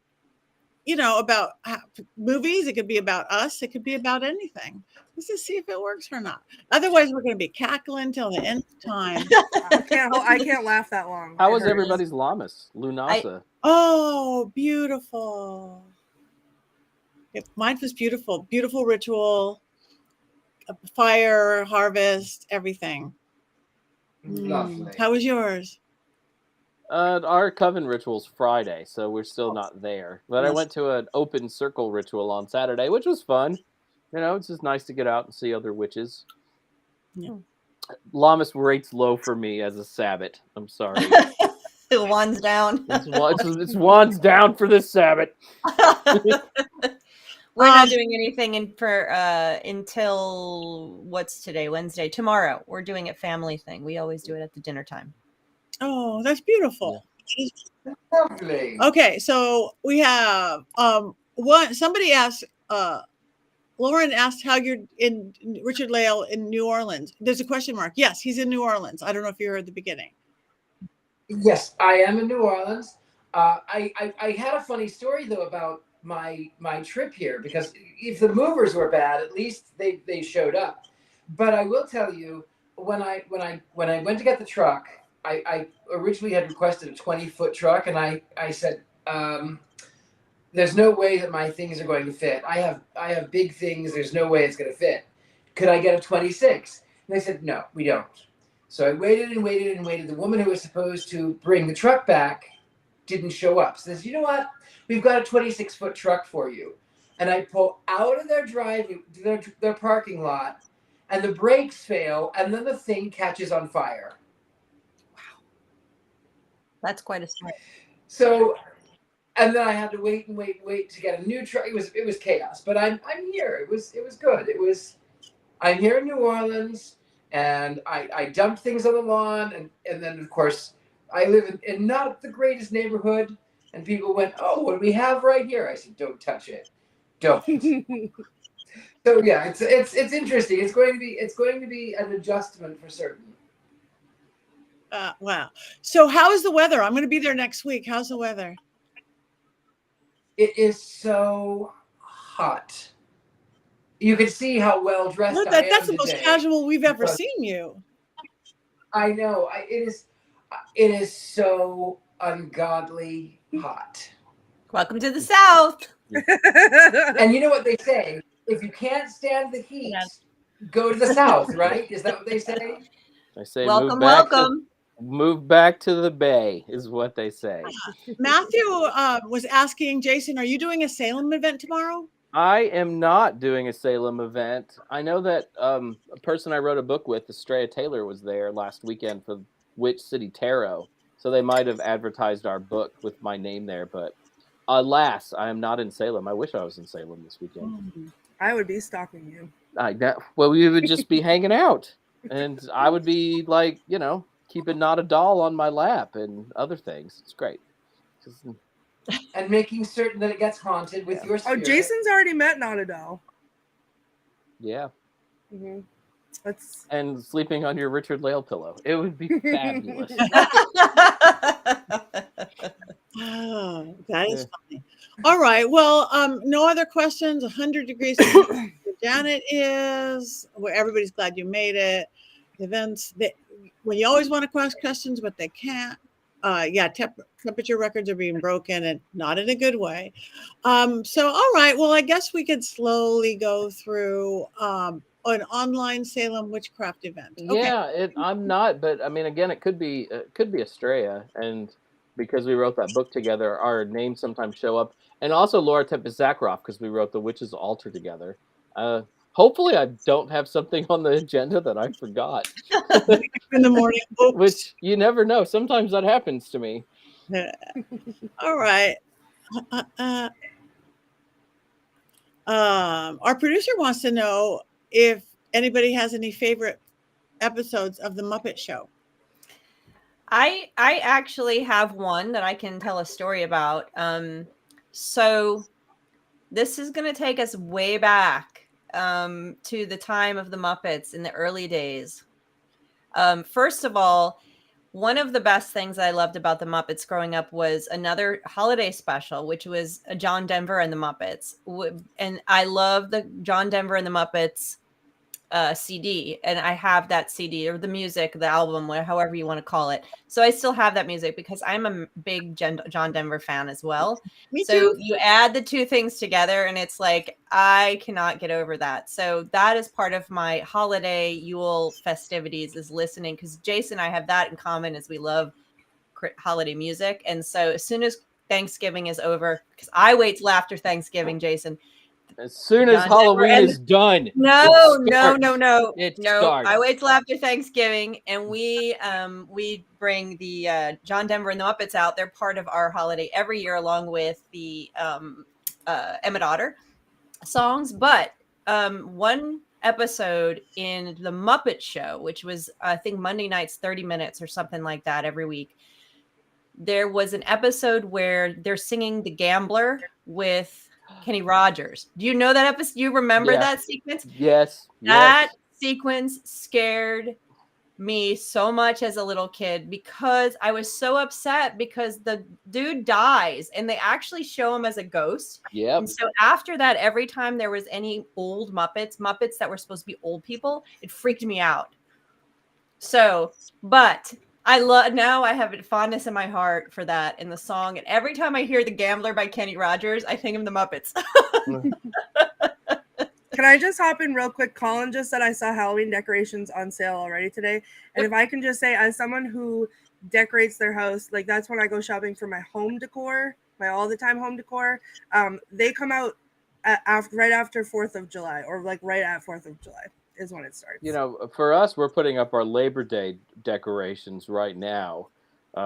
Speaker 1: movies. It could be about us. It could be about anything. Let's just see if it works or not. Otherwise, we're going to be cackling till the end of time.
Speaker 5: I can't laugh that long.
Speaker 2: How was everybody's Lammas? Lunasa.
Speaker 1: Oh, beautiful. Mine was beautiful. Beautiful ritual. fire, harvest, everything.
Speaker 3: Lovely.
Speaker 1: How was yours?
Speaker 2: Our Coven ritual's Friday, so we're still
Speaker 3: Oh.
Speaker 2: not there. But I
Speaker 1: Yes.
Speaker 2: went to an open circle ritual on Saturday, which was fun. You know, it's just nice to get out and see other witches.
Speaker 1: Yeah.
Speaker 2: Lammas rates low for me as a Sabbath. I'm sorry.
Speaker 4: One's down.
Speaker 2: It's wands down for this Sabbath.
Speaker 4: We're not doing anything until what's today? Wednesday. Tomorrow. We're doing a family thing. We always do it at the dinner time.
Speaker 1: Oh, that's beautiful.
Speaker 3: Lovely.
Speaker 1: Okay, so we have somebody asked Lauren asked how you're in Richard-Lael in New Orleans. There's a question mark. Yes, he's in New Orleans. I don't know if you heard the beginning.
Speaker 3: Yes, I am in New Orleans. I had a funny story though about my trip here, because if the movers were bad, at least they showed up. But I will tell you, when I went to get the truck, I originally had requested a 20-foot truck, and I said, there's no way that my things are going to fit. I have big things. There's no way it's going to fit. Could I get a 26? And they said, no, we don't. So I waited and waited and waited. The woman who was supposed to bring the truck back didn't show up. So says, you know what? We've got a 26-foot truck for you. And I pull out of their their parking lot, and the brakes fail, and then the thing catches on fire.
Speaker 4: That's quite a story.
Speaker 3: So, and then I had to wait to get a new truck. It was chaos, but I'm here. It was good. I'm here in New Orleans, and I dumped things on the lawn, and then of course I live in not the greatest neighborhood, and people went, oh, what do we have right here? I said, don't touch it, don't. So yeah, it's interesting. It's going to be an adjustment for certain.
Speaker 1: Wow. So how is the weather? I'm going to be there next week. How's the weather?
Speaker 3: It is so hot. You can see how well dressed I am.
Speaker 1: That's the most
Speaker 3: today.
Speaker 1: casual we've ever seen you.
Speaker 3: I know. It is so ungodly hot.
Speaker 4: Welcome to the South.
Speaker 3: And you know what they say? If you can't stand the heat, go to the South, right? Is that what they say?
Speaker 2: I say
Speaker 4: welcome.
Speaker 2: Move back to the Bay is what they say.
Speaker 1: Matthew was asking Jason, are you doing a Salem event tomorrow?
Speaker 2: I am not doing a Salem event. I know that a person I wrote a book with, Estrella Taylor, was there last weekend for Witch City Tarot. So they might have advertised our book with my name there. But alas, I am not in Salem. I wish I was in Salem this weekend.
Speaker 5: I would be stalking you.
Speaker 2: Well, we would just be hanging out. And I would be like, keeping Not a Doll on my lap and other things. It's great.
Speaker 3: And making certain that it gets haunted with your spirit.
Speaker 5: Oh, Jason's already met Not a Doll.
Speaker 2: Yeah.
Speaker 5: Mm-hmm.
Speaker 2: And sleeping on your Richard-Lael pillow. It would be fabulous.
Speaker 1: Oh, that is funny. All right. Well, no other questions. 100 degrees. Janet is where everybody's glad you made it. Events that when you always want to ask questions, but they can't. Temperature records are being broken, and not in a good way. So, all right. Well, I guess we could slowly go through an online Salem witchcraft event. Okay.
Speaker 2: Yeah, I'm not, but I mean, again, it could be Estrella, and because we wrote that book together, our names sometimes show up, and also Laura Tempest Zakharoff, because we wrote the Witch's Altar together. Hopefully, I don't have something on the agenda that I forgot.
Speaker 1: In the morning,
Speaker 2: which you never know. Sometimes that happens to me.
Speaker 1: All right. Our producer wants to know if anybody has any favorite episodes of the Muppet Show.
Speaker 4: I actually have one that I can tell a story about. So this is going to take us way back to the time of the Muppets in the early days. First of all, one of the best things I loved about the Muppets growing up was another holiday special, which was John Denver and the Muppets. And I love the John Denver and the Muppets CD, and I have that CD or the music, the album, however you want to call it. So I still have that music because I'm a big John Denver fan as well.
Speaker 1: Me
Speaker 4: So
Speaker 1: too.
Speaker 4: you add the two things together, and it's like I cannot get over that. So that is part of my holiday Yule festivities, is listening, because Jason and I have that in common, as we love holiday music. And so as soon as Thanksgiving is over, because I wait till after Thanksgiving, Jason.
Speaker 2: As soon as
Speaker 4: John
Speaker 2: Halloween
Speaker 4: Denver
Speaker 2: is done.
Speaker 4: No.
Speaker 2: It
Speaker 4: No.
Speaker 2: starts.
Speaker 4: I wait till after Thanksgiving, and we bring the John Denver and the Muppets out. They're part of our holiday every year, along with the Emmett Otter songs. But one episode in the Muppet Show, which was I think Monday nights, 30 minutes or something like that every week, there was an episode where they're singing The Gambler with Kenny Rogers. Do you know that episode? You remember that sequence?
Speaker 2: Yes.
Speaker 4: That sequence scared me so much as a little kid, because I was so upset because the dude dies and they actually show him as a ghost.
Speaker 2: Yep.
Speaker 4: And so after that, every time there was any old Muppets that were supposed to be old people, it freaked me out. So, but I have a fondness in my heart for that in the song. And every time I hear The Gambler by Kenny Rogers, I think of the Muppets.
Speaker 5: Can I just hop in real quick? Colin just said I saw Halloween decorations on sale already today. And if I can just say, as someone who decorates their house, like that's when I go shopping for my home decor, my all the time home decor. They come out right after 4th of July, or like right at 4th of July is when it starts.
Speaker 2: You know, for us, we're putting up our Labor Day decorations right now.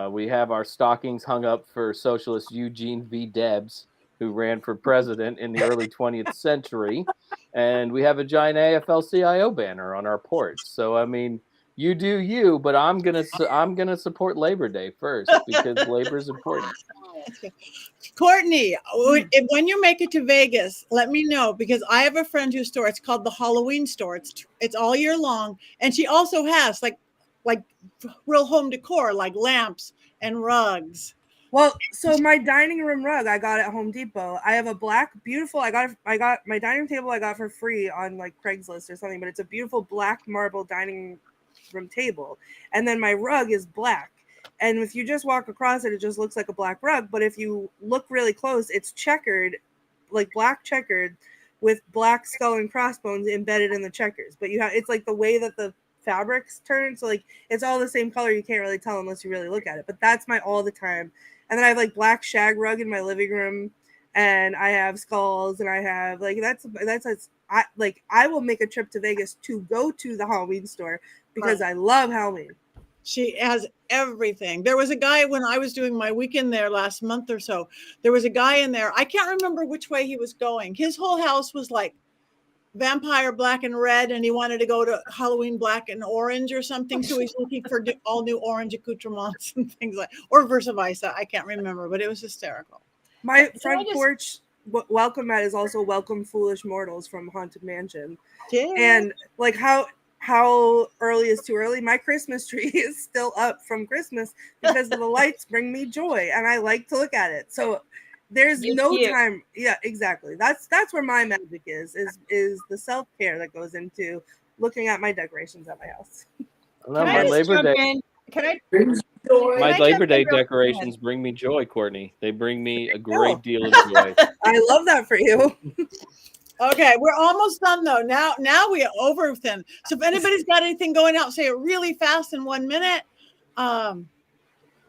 Speaker 2: We have our stockings hung up for socialist Eugene V. Debs, who ran for president in the early 20th century. And we have a giant AFL-CIO banner on our porch. So, I mean, you do you, but I'm gonna support Labor Day first, because labor is important.
Speaker 1: Courtney, when you make it to Vegas, let me know, because I have a friend whose store, it's called the Halloween store. It's all year long, and she also has like real home decor, like lamps and rugs.
Speaker 5: Well, so my dining room rug I got at Home Depot. I have a black, beautiful. I got my dining table I got for free on like Craigslist or something, but it's a beautiful black marble dining room table, and then my rug is black. And if you just walk across it, it just looks like a black rug. But if you look really close, it's checkered, like black checkered, with black skull and crossbones embedded in the checkers. But it's like the way that the fabrics turn, so like it's all the same color. You can't really tell unless you really look at it. But that's my all the time. And then I have like black shag rug in my living room, and I have skulls, and I have like I will make a trip to Vegas to go to the Halloween store because I love Halloween.
Speaker 1: She has everything. There was a guy when I was doing my weekend there last month or so. There was a guy in there. I can't remember which way he was going. His whole house was like vampire black and red, and he wanted to go to Halloween black and orange or something. So he's looking for all new orange accoutrements and things like, or versa versa. I can't remember, but it was hysterical.
Speaker 5: My front porch welcome mat is also Welcome Foolish Mortals from Haunted Mansion.
Speaker 1: Yeah.
Speaker 5: And like how early is too early? My Christmas tree is still up from Christmas because the lights bring me joy, and I like to look at it. So there's no time. Yeah, exactly. That's where my magic is the self-care that goes into looking at my decorations at my house.
Speaker 2: My Labor Day decorations bring me joy, Courtney. They bring me a great deal of joy.
Speaker 5: I love that for you.
Speaker 1: Okay, we're almost done though. Now we are over thin. So if anybody's got anything going out, say it really fast in 1 minute.
Speaker 2: I'm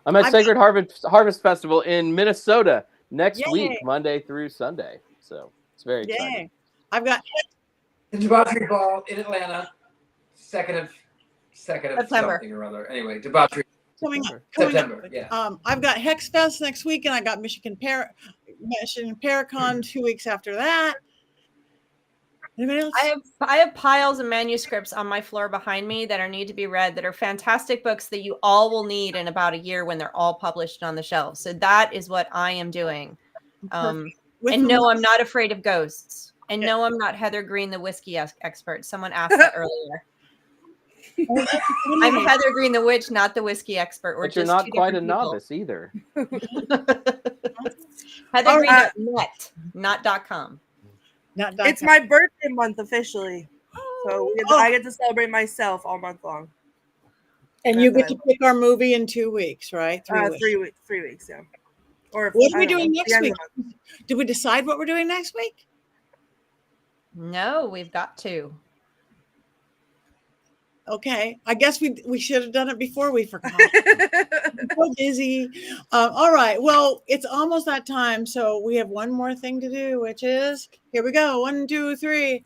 Speaker 2: at Sacred Harvest Festival in Minnesota next week, Monday through Sunday. So it's very exciting.
Speaker 1: I've got
Speaker 3: the Debauchery Ball in Atlanta, second of
Speaker 4: September.
Speaker 3: something or other. Anyway, Debauchery.
Speaker 1: Coming
Speaker 3: September.
Speaker 1: up.
Speaker 3: Yeah.
Speaker 1: I've got Hex Fest next week, and I got Michigan Paracon 2 weeks after that. Anybody else?
Speaker 4: I have piles of manuscripts on my floor behind me that need to be read, that are fantastic books that you all will need in about a year when they're all published on the shelves. So that is what I am doing. And no, I'm not afraid of ghosts. And no, I'm not Heather Greene, the whiskey expert. Someone asked that earlier. I'm Heather Greene, the witch, not the whiskey expert.
Speaker 2: But you're not quite a novice either.
Speaker 4: HeatherGreene.net, not .com.
Speaker 5: It's my birthday month officially. So
Speaker 1: Oh.
Speaker 5: I get to celebrate myself all month long.
Speaker 1: And you get to pick our movie in 2 weeks, right? 3 weeks.
Speaker 5: 3 weeks. 3 weeks, yeah. Or
Speaker 1: What are
Speaker 5: I
Speaker 1: we
Speaker 5: don't
Speaker 1: doing
Speaker 5: know,
Speaker 1: next
Speaker 5: the end
Speaker 1: week?
Speaker 5: of the month.
Speaker 1: Did we decide what we're doing next week?
Speaker 4: No, we've got to.
Speaker 1: Okay, I guess we should have done it before we forgot. I'm so busy. All right, well, it's almost that time, so we have one more thing to do, which is here we go. 1, 2, 3.